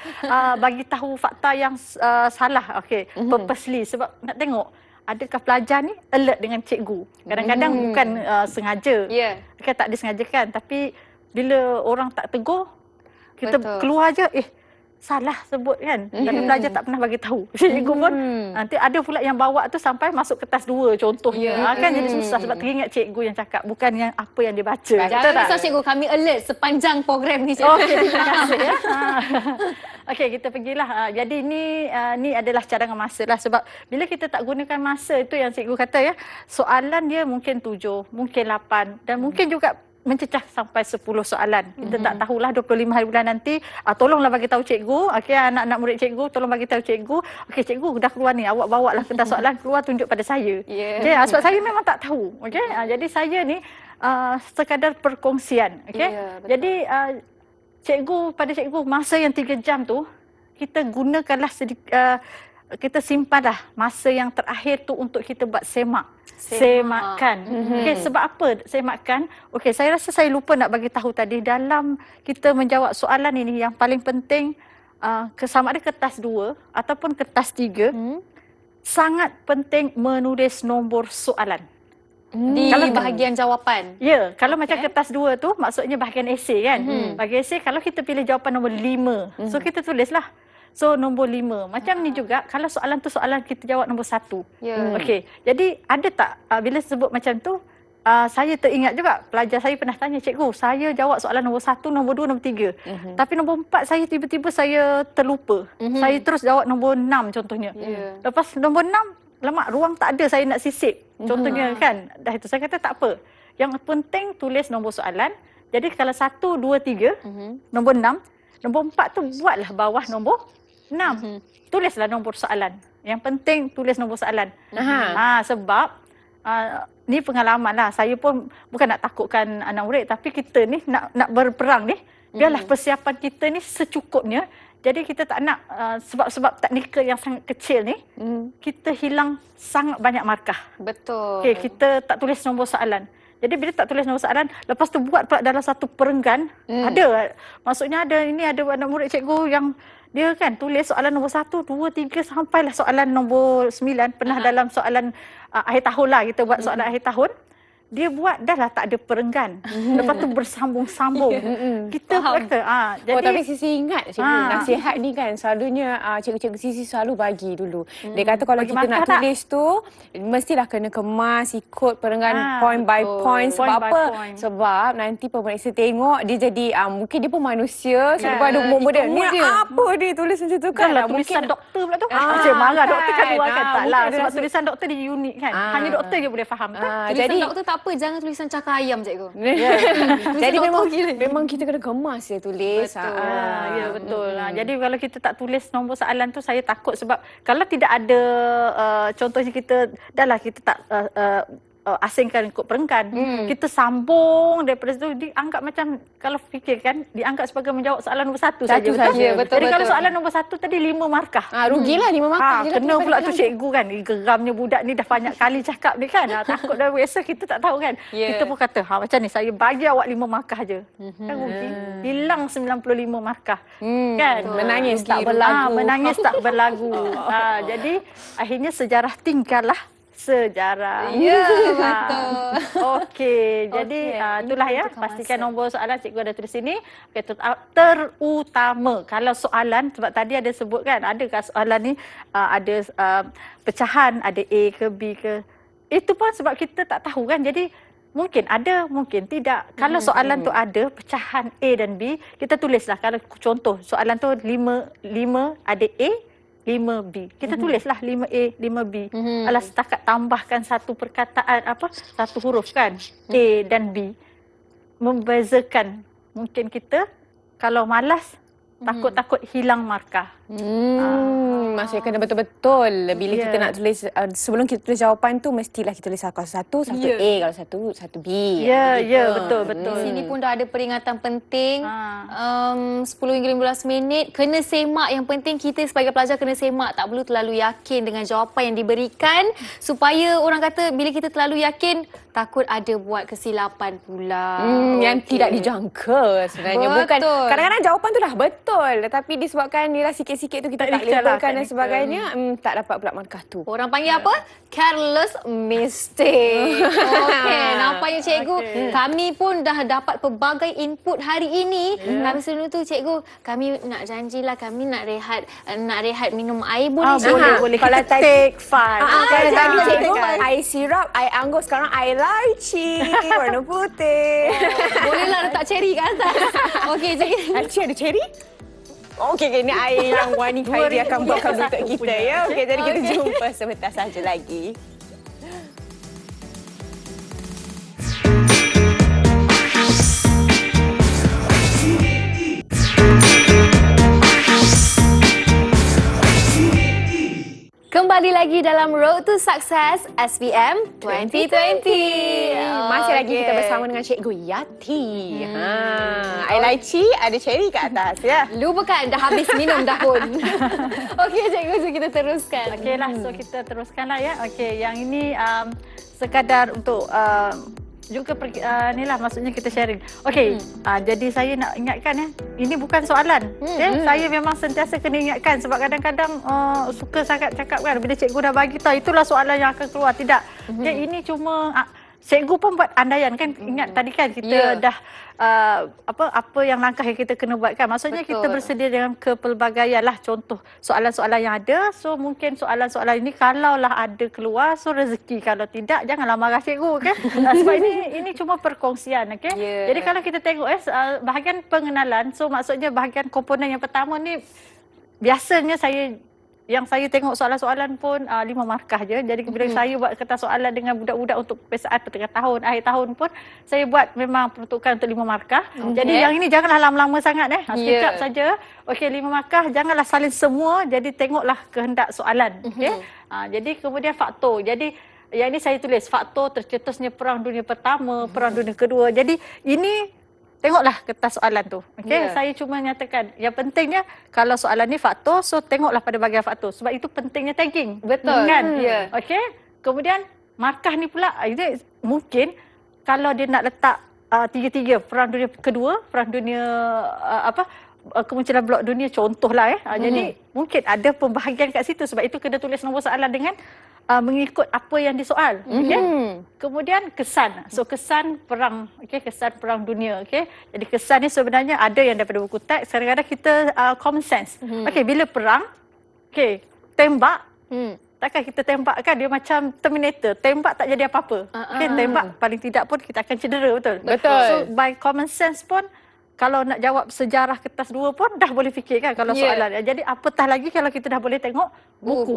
C: bagi tahu fakta yang salah. Okey, purposely sebab nak tengok adakah pelajar ni alert dengan cikgu. Kadang-kadang bukan sengaja. Kan tak disengajakan, tapi bila orang tak tegur, kita keluar je salah sebut kan. Tapi pelajar tak pernah bagi tahu. Cikgu pun nanti ada pula yang bawa tu sampai masuk kertas 2 contohnya. Kan jadi susah sebab teringat cikgu yang cakap, bukan yang apa yang dia baca.
B: Jangan risau cikgu, kami alert sepanjang program ni cikgu.
C: Okey, terima kasih ya. Okey, kita pergilah. Jadi ni adalah cadangan masa lah, sebab bila kita tak gunakan masa itu yang cikgu kata ya, soalan dia mungkin 7, mungkin 8 dan mungkin juga mencecah sampai 10 soalan. Kita tak tahulah 25 hari bulan nanti. Tolonglah bagi tahu cikgu. Okey, anak-anak murid cikgu, tolong bagi tahu cikgu. Okey, cikgu dah keluar ni. Awak bawa lah kertas soalan keluar, tunjuk pada saya. Okay, sebab saya memang tak tahu. Okey, jadi saya ni sekadar perkongsian. Okey, jadi pada cikgu masa yang 3 jam tu kita gunakanlah kita simpanlah masa yang terakhir tu untuk kita buat semakan. Okey, sebab apa semakan? Okey, saya rasa saya lupa nak bagi tahu tadi, dalam kita menjawab soalan ini yang paling penting sama ada kertas 2 ataupun kertas 3, sangat penting menulis nombor soalan.
B: Di bahagian jawapan.
C: Ya, kalau macam kertas 2 tu maksudnya bahagian esei kan. Bahagian esei kalau kita pilih jawapan nombor 5, so kita tulislah. So nombor 5. Macam ni juga kalau soalan tu soalan kita jawab nombor 1. Okey. Jadi ada tak bila sebut macam tu, saya teringat juga pelajar saya pernah tanya, cikgu, saya jawab soalan nombor 1, nombor 2, nombor 3. Tapi nombor 4 saya tiba-tiba saya terlupa. Saya terus jawab nombor 6 contohnya. Lepas nombor 6, lemak ruang tak ada, saya nak sisip. Contohnya kan. Dah itu saya kata tak apa. Yang penting tulis nombor soalan. Jadi kalau 1, 2, 3, nombor 6, nombor 4 tu buatlah bawah nombor 6. Tulislah nombor soalan. Yang penting tulis nombor soalan. Sebab ni pengalaman lah. Saya pun bukan nak takutkan anak murid, tapi kita ni nak berperang ni, biarlah persiapan kita ni secukupnya. Jadi kita tak nak sebab teknikal yang sangat kecil ni, kita hilang sangat banyak markah.
B: Betul.
C: Okay, kita tak tulis nombor soalan. Jadi bila tak tulis nombor soalan, lepas tu buat pula dalam satu perenggan, ada. Maksudnya ada anak murid cikgu yang dia kan tulis soalan nombor 1, 2, 3 sampailah soalan nombor 9. Pernah dalam soalan akhir tahun lah, kita buat soalan akhir tahun. Dia buat dah lah tak ada perenggan. Lepas tu bersambung-sambung. Kita kata, jadi
A: tapi Sisi ingat cikgu, nasihat ni kan selalunya cikgu-cikgu Sisi selalu bagi dulu. Dia kata kalau kita nak tulis tu mestilah kena kemas, ikut perenggan point by point. Sebab apa? Sebab nanti pemeriksa tengok dia jadi mungkin dia pun manusia, sebab ada umur dia. Ni apa dia tulis macam tu kan?
C: Lah tulisan doktor pula tu. Macam marah doktor kan keluarkan tak lah. Sebab tulisan doktor dia unik kan. Hanya doktor je boleh faham.
B: Tulisan doktor tak apa, jangan tulisan cakar ayam cikgu.
A: Jadi memang kita kena kemas dia tulis.
C: Ya betul. Jadi kalau kita tak tulis nombor soalan tu, saya takut sebab kalau tidak ada contohnya kita kita tak asingkan ikut perenggan. Kita sambung daripada situ, dianggap macam kalau fikirkan dianggap sebagai menjawab soalan nombor 1 saja.
B: Betul.
C: Jadi kalau soalan nombor 1 tadi 5 markah.
A: Rugilah 5 markah.
C: Kena pula tu cikgu kan. Geramnya budak ni dah banyak kali cakap ni kan. Takut dah biasa kita tak tahu kan. Kita pun kata macam ni, saya bagi awak 5 markah je. Kan rugi. Hilang 95 markah. Kan.
A: Menangis tak berlagu.
C: Menangis tak berlagu. Jadi akhirnya sejarah tinggallah sejarah.
B: Ya, betul.
C: Okey, jadi itulah ya. Pastikan nombor soalan cikgu ada tulis sini. Okay, terutama kalau soalan, sebab tadi ada sebut kan, adakah soalan ni ada pecahan, ada A ke B ke. Itu pun sebab kita tak tahu kan. Jadi mungkin ada, mungkin tidak. Kalau soalan tu ada pecahan A dan B, kita tulislah. Kalau contoh soalan tu 5 ada A, 5B. Kita tulislah 5A, 5B. Alah setakat tambahkan satu perkataan satu huruf kan. A dan B. Membezakan. Mungkin kita kalau malas takut-takut hilang markah.
A: maksudnya kena betul-betul. Bila kita nak tulis, sebelum kita tulis jawapan tu, mestilah kita tulis kalau satu A, kalau satu B.
C: Betul.
B: Di sini pun dah ada peringatan penting. 10 hingga 15 minit. Kena semak. Yang penting kita sebagai pelajar kena semak. Tak perlu terlalu yakin dengan jawapan yang diberikan. Supaya orang kata bila kita terlalu yakin, takut ada buat kesilapan pula.
A: Yang tidak dijangka sebenarnya. Bukan, kadang-kadang jawapan tu dah betul. Tetapi disebabkan nilai sikit-sikit tu kita tak labelkan dan sebagainya, tak dapat pula markah tu.
B: Orang panggil apa? Careless mistake. Okey, nampaknya cikgu, kami pun dah dapat pelbagai input hari ini. Tapi sebelum tu cikgu, kami nak janjilah kami nak rehat minum air boleh?
C: Boleh. Kalau take fun.
A: Kalau tadi cikgu air sirap, air anggur, sekarang air lychee warna putih.
B: Bolehlah letak cherry kat atas. Okey, cikgu.
A: Lychee ada cherry? Okey, ni air yang Wani Khairi akan buatkan untuk kita ya. Okey, jadi kita jumpa sebentar saja lagi.
B: Kembali lagi dalam Road to Success SPM 2020.
A: Masih lagi kita bersama dengan Cikgu Yati. Air lychee ada cherry kat atas ya.
B: Lupakan, dah habis minum dah pun. Okey cikgu, so kita teruskan.
C: Okeylah, so kita teruskanlah ya. Okey, yang ini sekadar untuk juga inilah maksudnya kita sharing. Okey, jadi saya nak ingatkan ya, ini bukan soalan. Saya memang sentiasa kena ingatkan sebab kadang-kadang suka sangat cakap kan bila cikgu dah bagi tahu itulah soalan yang akan keluar. Tidak. Ini cuma cikgu pun buat andaian kan. Ingat tadi kan kita dah apa yang langkah yang kita kena buat kan. Maksudnya kita bersedia dengan kepelbagaian lah. Contoh soalan-soalan yang ada. So mungkin soalan-soalan ini kalaulah ada keluar, so rezeki. Kalau tidak, janganlah marah cikgu kan. Sebab ini cuma perkongsian. Okay? Jadi kalau kita tengok bahagian pengenalan, so maksudnya bahagian komponen yang pertama ni biasanya yang saya tengok soalan-soalan pun 5 markah je. Jadi bila saya buat kertas soalan dengan budak-budak untuk peperiksaan pertengahan tahun, akhir tahun pun saya buat memang peruntukan untuk 5 markah. Jadi yang ini janganlah lama-lama sangat sekejap saja. Okey, 5 markah, janganlah salin semua. Jadi tengoklah kehendak soalan. Okey. Jadi kemudian faktor. Jadi yang ini saya tulis faktor tercetusnya Perang Dunia Pertama, Perang Dunia Kedua. Jadi ini tengoklah kertas soalan tu. Okey, saya cuma nyatakan yang pentingnya kalau soalan ni faktor, so tengoklah pada bahagian faktor. Sebab itu pentingnya tagging.
B: Betul.
C: Kan? Okey. Kemudian markah ni pula ini mungkin kalau dia nak letak tiga-tiga Perang Dunia Kedua, Perang Dunia kemunculan blok dunia contohlah jadi mungkin ada pembahagian kat situ sebab itu kena tulis nombor soalan dengan mengikut apa yang disoal. Kemudian kesan. So kesan perang, kesan perang dunia. Jadi kesan ni sebenarnya ada yang daripada buku teks, kadang-kadang kita common sense. Bila perang, tembak, takkan kita tembak kan dia macam Terminator, tembak tak jadi apa-apa. Tembak paling tidak pun kita akan cedera, betul? So by common sense pun kalau nak jawab sejarah kertas 2 pun dah boleh fikir kan kalau soalan. Jadi apatah lagi kalau kita dah boleh tengok buku.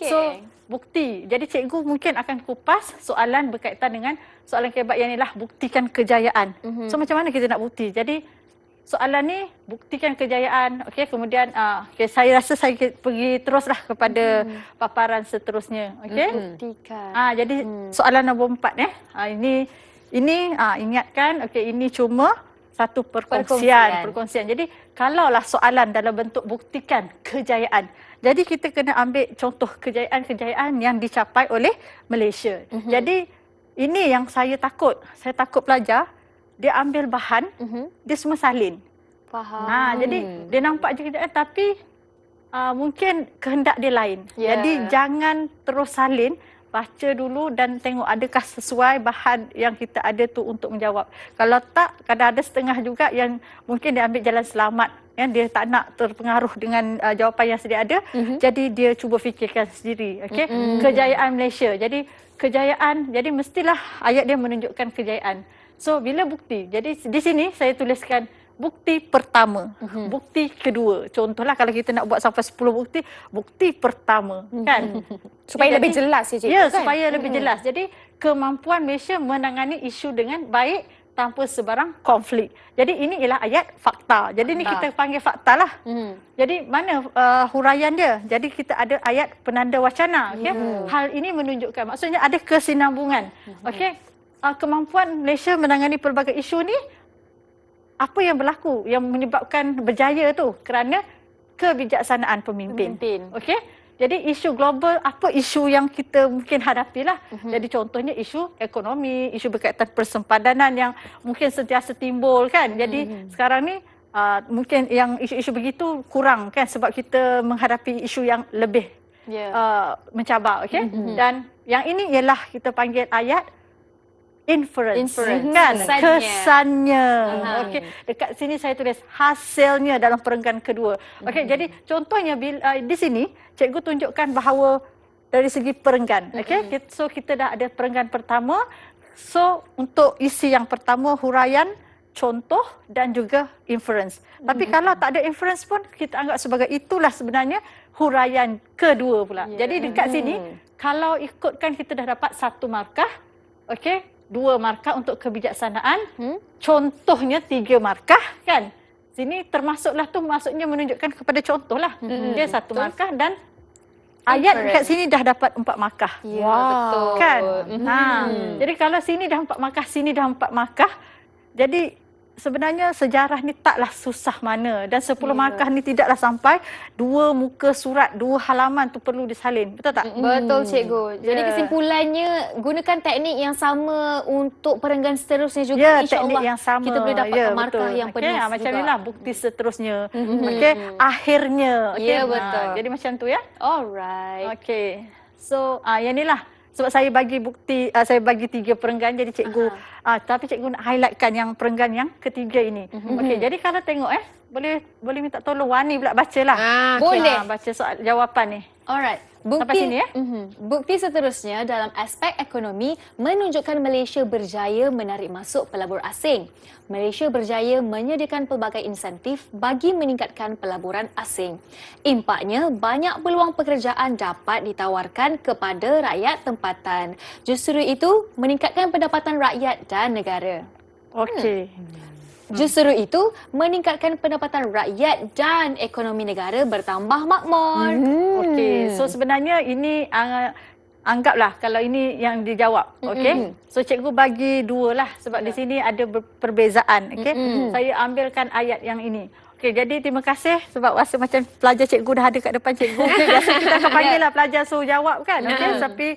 C: So bukti. Jadi cikgu mungkin akan kupas soalan berkaitan dengan soalan kebat yang inilah buktikan kejayaan. So macam mana kita nak bukti? Jadi soalan ni buktikan kejayaan. Kemudian saya rasa saya pergi teruslah kepada paparan seterusnya.
B: Buktikan.
C: Jadi soalan nombor 4 ini ingatkan ini cuma satu perkongsian. Jadi kalaulah soalan dalam bentuk buktikan kejayaan. Jadi kita kena ambil contoh kejayaan yang dicapai oleh Malaysia. Jadi ini yang saya takut. Saya takut pelajar dia ambil bahan, dia semua salin.
B: Faham.
C: Jadi dia nampak je kejayaan tapi mungkin kehendak dia lain. Jadi jangan terus salin. Baca dulu dan tengok adakah sesuai bahan yang kita ada tu untuk menjawab. Kalau tak, kadang ada setengah juga yang mungkin dia ambil jalan selamat. Dia tak nak terpengaruh dengan jawapan yang sedia ada. Jadi dia cuba fikirkan sendiri. Kejayaan Malaysia. Jadi kejayaan, jadi mestilah ayat dia menunjukkan kejayaan. So bila bukti, jadi di sini saya tuliskan bukti pertama, bukti kedua. Contohlah kalau kita nak buat sampai 10 bukti, bukti pertama kan.
A: Supaya lebih jelas ya cikgu kan?
C: Supaya lebih jelas. Jadi kemampuan Malaysia menangani isu dengan baik tanpa sebarang konflik. Jadi ini ialah ayat fakta. Jadi ni kita panggil fakta lah. Jadi mana huraian dia? Jadi kita ada ayat penanda wacana. Okay? Hal ini menunjukkan, maksudnya ada kesinambungan. Okay? Kemampuan Malaysia menangani pelbagai isu ni, apa yang berlaku yang menyebabkan berjaya tu? Kerana kebijaksanaan pemimpin. Okey? Jadi isu global, apa isu yang kita mungkin hadapilah. Jadi contohnya isu ekonomi, isu berkaitan persempadanan yang mungkin sentiasa timbul kan. Jadi sekarang ni mungkin yang isu-isu begitu kurang kan sebab kita menghadapi isu yang lebih mencabar. Okey? Dan yang ini ialah kita panggil ayat inference. Kan? Kesannya. Okey, dekat sini saya tulis hasilnya dalam perenggan kedua. Okey, jadi contohnya di sini cikgu tunjukkan bahawa dari segi perenggan. Okey, so kita dah ada perenggan pertama. So untuk isi yang pertama huraian, contoh dan juga inference. Tapi kalau tak ada inference pun kita anggap sebagai itulah sebenarnya huraian kedua pula. Jadi dekat sini kalau ikutkan kita dah dapat 1 markah. Okey, 2 markah untuk kebijaksanaan, contohnya 3 markah kan. Sini termasuklah tu maksudnya menunjukkan kepada contohlah. Dia 1 markah dan ayat dekat sini dah dapat 4 markah.
B: Betul.
C: Kan? Jadi kalau sini dah 4 markah, sini dah 4 markah. Jadi sebenarnya sejarah ni taklah susah mana dan 10 markah ni tidaklah sampai 2 muka surat, 2 halaman tu perlu disalin. Betul tak?
B: Betul cikgu. Jadi kesimpulannya gunakan teknik yang sama untuk perenggan seterusnya juga,
C: teknik yang sama.
B: Kita boleh dapatkan markah yang penuh juga.
C: Macam inilah bukti seterusnya. Okey, akhirnya. Okay?
B: Betul.
C: Jadi macam tu ya.
B: Alright.
C: Okey. So yang inilah sebab saya bagi bukti, saya bagi 3 perenggan jadi cikgu. Tapi cikgu nak highlightkan yang perenggan yang ketiga ini. Okey, jadi kalau tengok boleh minta tolong Wani pula bacalah.
B: Boleh.
C: Baca soal jawapan ni.
B: Alright.
C: Sampai sini ya.
B: Bukti seterusnya dalam aspek ekonomi menunjukkan Malaysia berjaya menarik masuk pelabur asing. Malaysia berjaya menyediakan pelbagai insentif bagi meningkatkan pelaburan asing. Impaknya, banyak peluang pekerjaan dapat ditawarkan kepada rakyat tempatan. Justru itu, meningkatkan pendapatan rakyat dan negara.
C: Okey.
B: Justru itu, meningkatkan pendapatan rakyat dan ekonomi negara bertambah makmur.
C: Okey, so sebenarnya ini anggaplah kalau ini yang dijawab. Okey. So cikgu bagi 2 lah sebab di sini ada perbezaan. Okey. Saya ambilkan ayat yang ini. Okey, jadi terima kasih sebab rasa macam pelajar cikgu dah ada kat depan cikgu. Okay, biasa kita akan panggil lah pelajar suruh jawab kan. Okey, tapi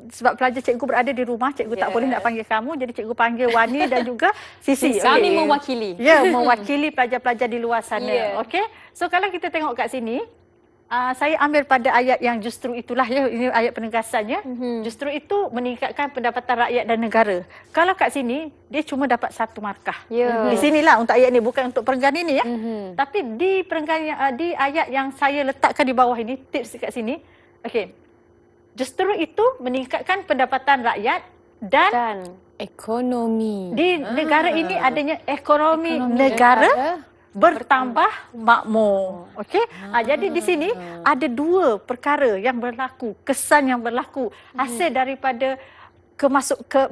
C: sebab pelajar cikgu berada di rumah, cikgu tak boleh nak panggil kamu, jadi cikgu panggil Wani dan juga Sisi.
B: Kami mewakili.
C: Ya, mewakili pelajar-pelajar di luar sana. Okey. So kalau kita tengok kat sini, saya ambil pada ayat yang justru itulah ya, ini ayat penegasannya. Justru itu meningkatkan pendapatan rakyat dan negara. Kalau kat sini dia cuma dapat 1 markah. Di sinilah untuk ayat ni, bukan untuk perenggan ini ya. Tapi di perenggan di ayat yang saya letakkan di bawah ini, tips dekat sini. Okey. Justru itu meningkatkan pendapatan rakyat dan
A: ekonomi.
C: Di negara ini adanya ekonomi negara bertambah makmur. Okey. Jadi di sini ada 2 perkara yang berlaku, kesan yang berlaku hasil daripada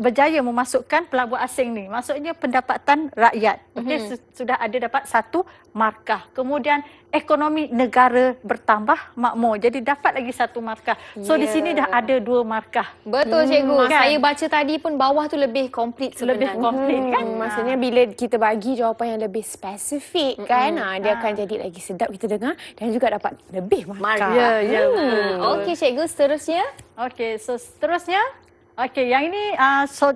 C: berjaya memasukkan pelabur asing ni. Maksudnya pendapatan rakyat. Okey, sudah ada dapat 1 markah. Kemudian ekonomi negara bertambah makmur. Jadi dapat lagi 1 markah. So di sini dah ada 2 markah.
B: Betul cikgu.
C: Kan?
B: Saya baca tadi pun bawah tu lebih komplit sebenarnya.
C: Lebih komplit kan?
A: Maksudnya bila kita bagi jawapan yang lebih spesifik kan, dia akan jadi lagi sedap kita dengar dan juga dapat lebih markah.
C: Ya.
B: Okey cikgu, seterusnya.
C: Okey, so seterusnya. Okey, yang ini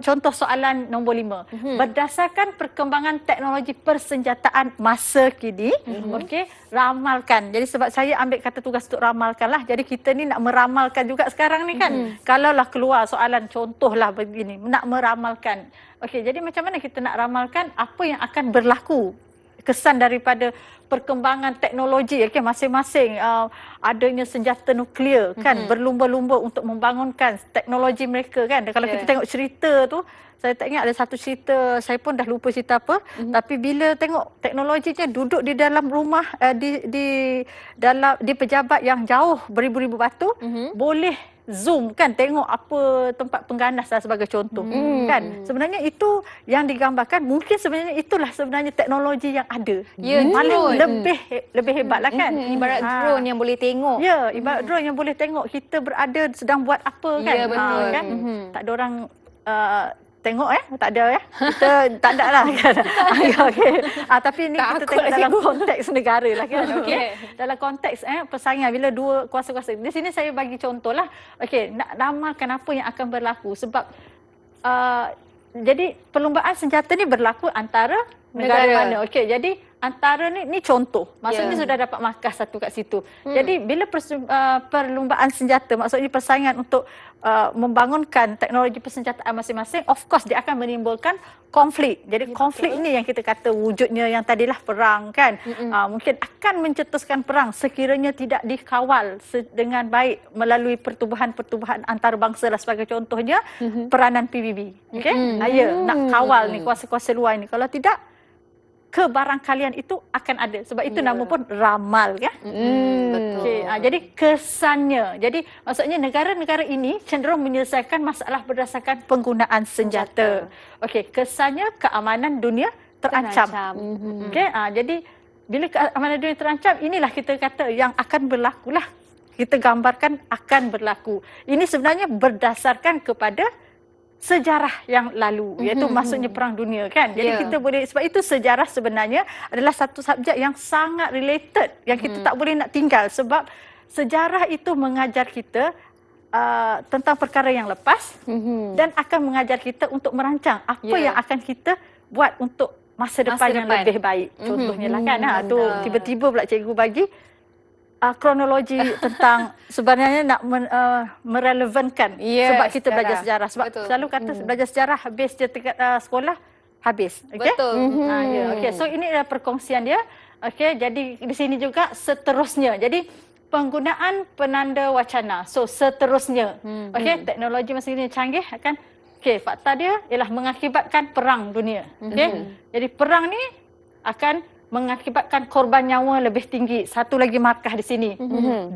C: contoh soalan nombor 5. Berdasarkan perkembangan teknologi persenjataan masa kini, okey, ramalkan. Jadi sebab saya ambil kata tugas untuk ramalkan lah. Jadi kita ni nak meramalkan juga sekarang ni kan. Kalaulah keluar soalan contohlah begini, nak meramalkan. Okey, jadi macam mana kita nak ramalkan apa yang akan berlaku? Kesan daripada perkembangan teknologi, okey, masing-masing adanya senjata nuklear kan, berlumba-lumba untuk membangunkan teknologi mereka kan. Dan kalau kita tengok cerita tu, saya tak ingat ada satu cerita, saya pun dah lupa cerita apa, tapi bila tengok teknologinya duduk di dalam rumah di pejabat yang jauh beribu-ribu batu, boleh zoom kan, tengok apa tempat pengganas lah sebagai contoh kan. Sebenarnya itu yang digambarkan, mungkin sebenarnya itulah sebenarnya teknologi yang ada. Malah lebih hebat lah kan.
B: Ibarat drone yang boleh tengok.
C: Ya, ibarat drone yang boleh tengok kita berada sedang buat apa kan.
B: Ya, betul.
C: Kan? Tak ada orang tengok tak ada kita tak ada lah kan. Okey. Tapi ni kita tengok dalam konteks negara lah kan. Okey. Dalam konteks persaingan bila dua kuasa-kuasa. Di sini saya bagi contohlah. Okey, nak ramalkan apa yang akan berlaku sebab jadi perlumbaan senjata ni berlaku antara negara mana. Okey, jadi antara ni contoh. Maksudnya sudah dapat markah satu kat situ. Jadi bila perlumbaan senjata, maksudnya persaingan untuk membangunkan teknologi persenjataan masing-masing, of course dia akan menimbulkan konflik. Jadi konflik ini yang kita kata wujudnya yang tadilah perang kan. Mungkin akan mencetuskan perang sekiranya tidak dikawal dengan baik melalui pertubuhan-pertubuhan antarabangsa lah, sebagai contohnya peranan PBB. Okey? Nak kawal ni kuasa-kuasa luar ni. Kalau tidak, kebarangkalian itu akan ada. Sebab itu nama pun ramal kan.
B: Betul.
C: Okay. Jadi kesannya. Jadi maksudnya negara-negara ini cenderung menyelesaikan masalah berdasarkan penggunaan senjata. Okey, kesannya keamanan dunia terancam. Okey, jadi bila keamanan dunia terancam, inilah kita kata yang akan berlaku lah. Kita gambarkan akan berlaku. Ini sebenarnya berdasarkan kepada sejarah yang lalu, iaitu maksudnya Perang Dunia kan. Jadi kita boleh, sebab itu sejarah sebenarnya adalah satu subjek yang sangat related, yang kita tak boleh nak tinggal, sebab sejarah itu mengajar kita tentang perkara yang lepas dan akan mengajar kita untuk merancang apa yang akan kita buat untuk masa depan yang lebih baik. Contohnya lah kan, tu tiba-tiba pula cikgu bagi kronologi tentang sebenarnya nak merelevankan sebab kita belajar sejarah. Sebab selalu kata belajar sejarah habis je dekat sekolah, habis. Okay?
B: Betul.
C: Okay. So ini adalah perkongsian dia. Okay, jadi di sini juga seterusnya. Jadi penggunaan penanda wacana. So seterusnya. Okay, teknologi masih ini canggih kan. Okay, fakta dia ialah mengakibatkan perang dunia. Okay, jadi perang ni akan mengakibatkan korban nyawa lebih tinggi. Satu lagi markah di sini.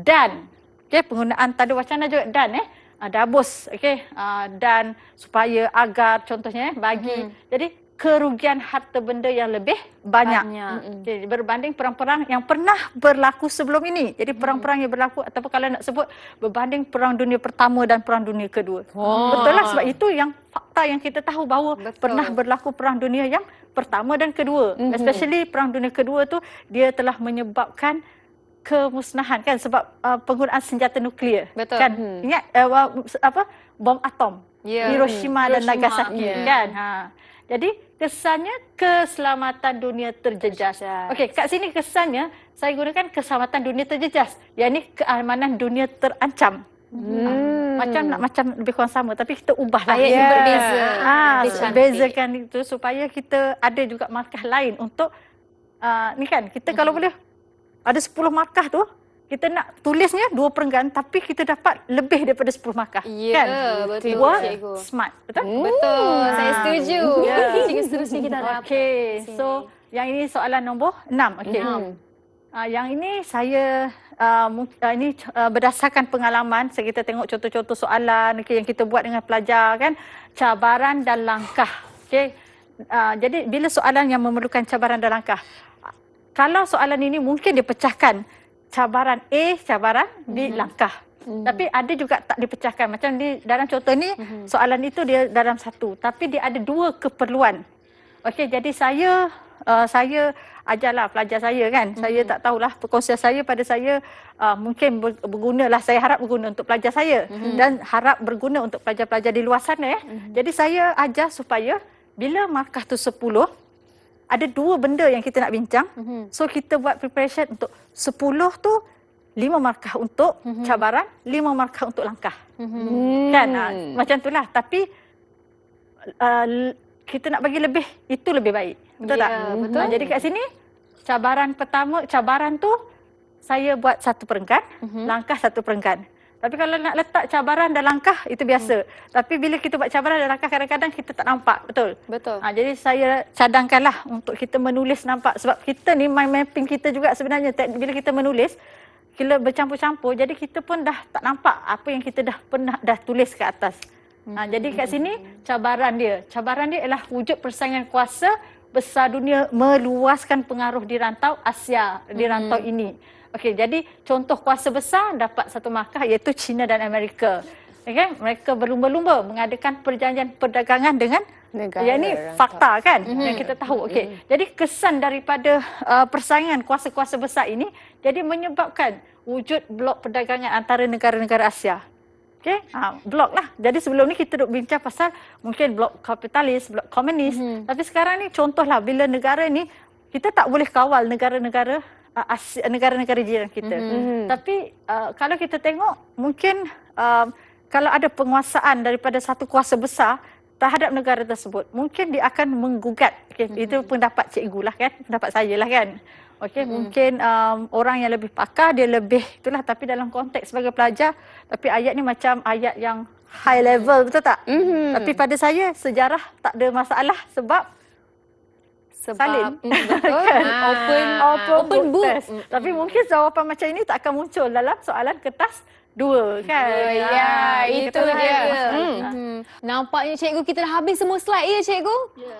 C: Dan penggunaan tanda wacana juga dan dabus, dan supaya agar contohnya bagi. Jadi kerugian harta benda yang lebih banyak. Berbanding perang-perang yang pernah berlaku sebelum ini. Jadi perang-perang yang berlaku, ataupun kalau nak sebut berbanding Perang Dunia Pertama dan Perang Dunia Kedua. Betul lah, sebab itu yang fakta yang kita tahu bahawa pernah berlaku Perang Dunia yang Pertama dan Kedua. Especially Perang Dunia Kedua tu dia telah menyebabkan kemusnahan kan, sebab penggunaan senjata nuklear. Kan? Ingat bom atom. Hiroshima dan Nagasaki kan. Jadi kesannya keselamatan dunia terjejas. Okey, kat sini kesannya saya gunakan keselamatan dunia terjejas. Yang ni keamanan dunia terancam. Macam lebih kurang sama, tapi kita ubahlah.
B: Ayat yang berbeza.
C: Bezakan itu supaya kita ada juga markah lain untuk ni kan, kita kalau boleh ada 10 markah tu, kita nak tulisnya 2 perenggan tapi kita dapat lebih daripada 10 markah. Kan?
B: Betul.
C: Work smart. Betul?
B: Betul. Saya setuju. Cikgu seterusnya kita ada apa?
C: Okey. So, yang ini soalan nombor 6. Okey. Yang ini saya ini berdasarkan pengalaman, kita tengok contoh-contoh soalan yang kita buat dengan pelajar kan, cabaran dan langkah. Okey. Jadi bila soalan yang memerlukan cabaran dan langkah, kalau soalan ini mungkin dipecahkan cabaran A, cabaran B, langkah. Tapi ada juga tak dipecahkan. Macam di dalam contoh ni, soalan itu dia dalam satu. Tapi dia ada 2 keperluan. Okey, jadi saya ajarlah pelajar saya kan. Saya tak tahulah, perkongsian saya pada saya mungkin bergunalah. Saya harap berguna untuk pelajar saya. Dan harap berguna untuk pelajar-pelajar di luar sana. Jadi saya ajar supaya bila markah tu 10, ada 2 benda yang kita nak bincang. So kita buat preparation untuk 10 tu 5 markah untuk cabaran, 5 markah untuk langkah. Kan? Macam itulah. Tapi kita nak bagi lebih, itu lebih baik. Betul tak?
B: Betul.
C: Jadi kat sini cabaran pertama, cabaran tu saya buat satu perenggan, langkah satu perenggan. Tapi kalau nak letak cabaran dan langkah, itu biasa. Tapi bila kita buat cabaran dan langkah, kadang-kadang kita tak nampak. Betul?
B: Betul.
C: Jadi saya cadangkanlah untuk kita menulis nampak. Sebab kita ni, mind mapping kita juga sebenarnya. Bila kita menulis, kita bercampur-campur. Jadi kita pun dah tak nampak apa yang kita dah tulis ke atas. Jadi kat sini, cabaran dia. Cabaran dia ialah wujud persaingan kuasa besar dunia meluaskan pengaruh di rantau Asia, di rantau ini. Okey, jadi contoh kuasa besar dapat satu markah iaitu China dan Amerika. Okay? Mereka berlumba-lumba mengadakan perjanjian perdagangan dengan negara. Yang ini fakta kan yang kita tahu. Okey. Jadi kesan daripada persaingan kuasa-kuasa besar ini jadi menyebabkan wujud blok perdagangan antara negara-negara Asia. Okey, blok lah. Jadi sebelum ni kita duk bincang pasal mungkin blok kapitalis, blok komunis. Tapi sekarang ni contohlah bila negara ni kita tak boleh kawal negara-negara negara-negara jiran kita. Tapi kalau kita tengok mungkin kalau ada penguasaan daripada satu kuasa besar terhadap negara tersebut, mungkin dia akan menggugat. Okay, itu pendapat cikgu lah kan, pendapat saya lah kan. Okay, mungkin orang yang lebih pakar dia lebih itulah, tapi dalam konteks sebagai pelajar, tapi ayat ni macam ayat yang high level, betul tak? Tapi pada saya sejarah tak ada masalah sebab salin.
B: Betul.
C: Open book. Tapi mungkin jawapan macam ini tak akan muncul dalam soalan kertas 2 kan.
B: Ya, itu dia. Nampaknya cikgu kita dah habis semua slide ya cikgu?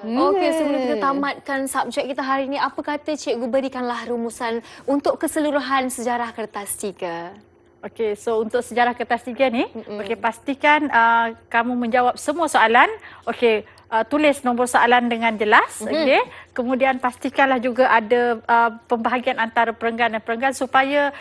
B: Okey, sebelum kita tamatkan subjek kita hari ini, apa kata cikgu berikanlah rumusan untuk keseluruhan sejarah kertas 3.
C: Okey, so untuk sejarah kertas 3 ni, okey, pastikan kamu menjawab semua soalan. Okey, tulis nombor soalan dengan jelas. Okey. Kemudian pastikanlah juga ada pembahagian antara perenggan dan perenggan supaya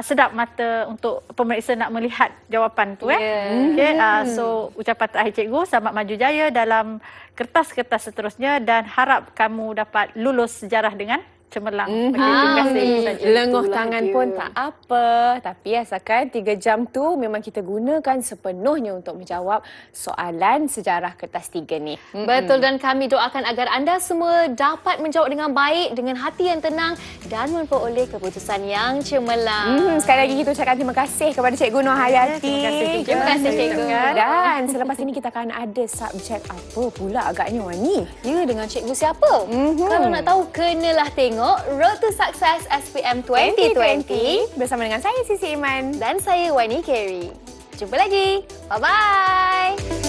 C: sedap mata untuk pemeriksa nak melihat jawapan tu. Okey, so ucapan terakhir cikgu, selamat maju jaya dalam kertas-kertas seterusnya dan harap kamu dapat lulus sejarah dengan cemerlang. Terima kasih.
A: Lenguh tangan pun tak apa. Tapi asalkan 3 jam tu memang kita gunakan sepenuhnya untuk menjawab soalan sejarah kertas 3 ni.
B: Betul, dan kami doakan agar anda semua dapat menjawab dengan baik, dengan hati yang tenang dan memperoleh keputusan yang cemerlang.
A: Sekali lagi kita ucapkan terima kasih kepada Cikgu Nur Hayati.
B: Terima kasih cikgu.
A: Dan selepas ini kita akan ada subjek apa pula agaknya Wani?
B: Ya, dengan cikgu siapa? Kalau nak tahu, kenalah tengok Road to Success SPM 2020
A: bersama dengan saya Sisi Iman
B: dan saya Wani Carey. Jumpa lagi. Bye-bye.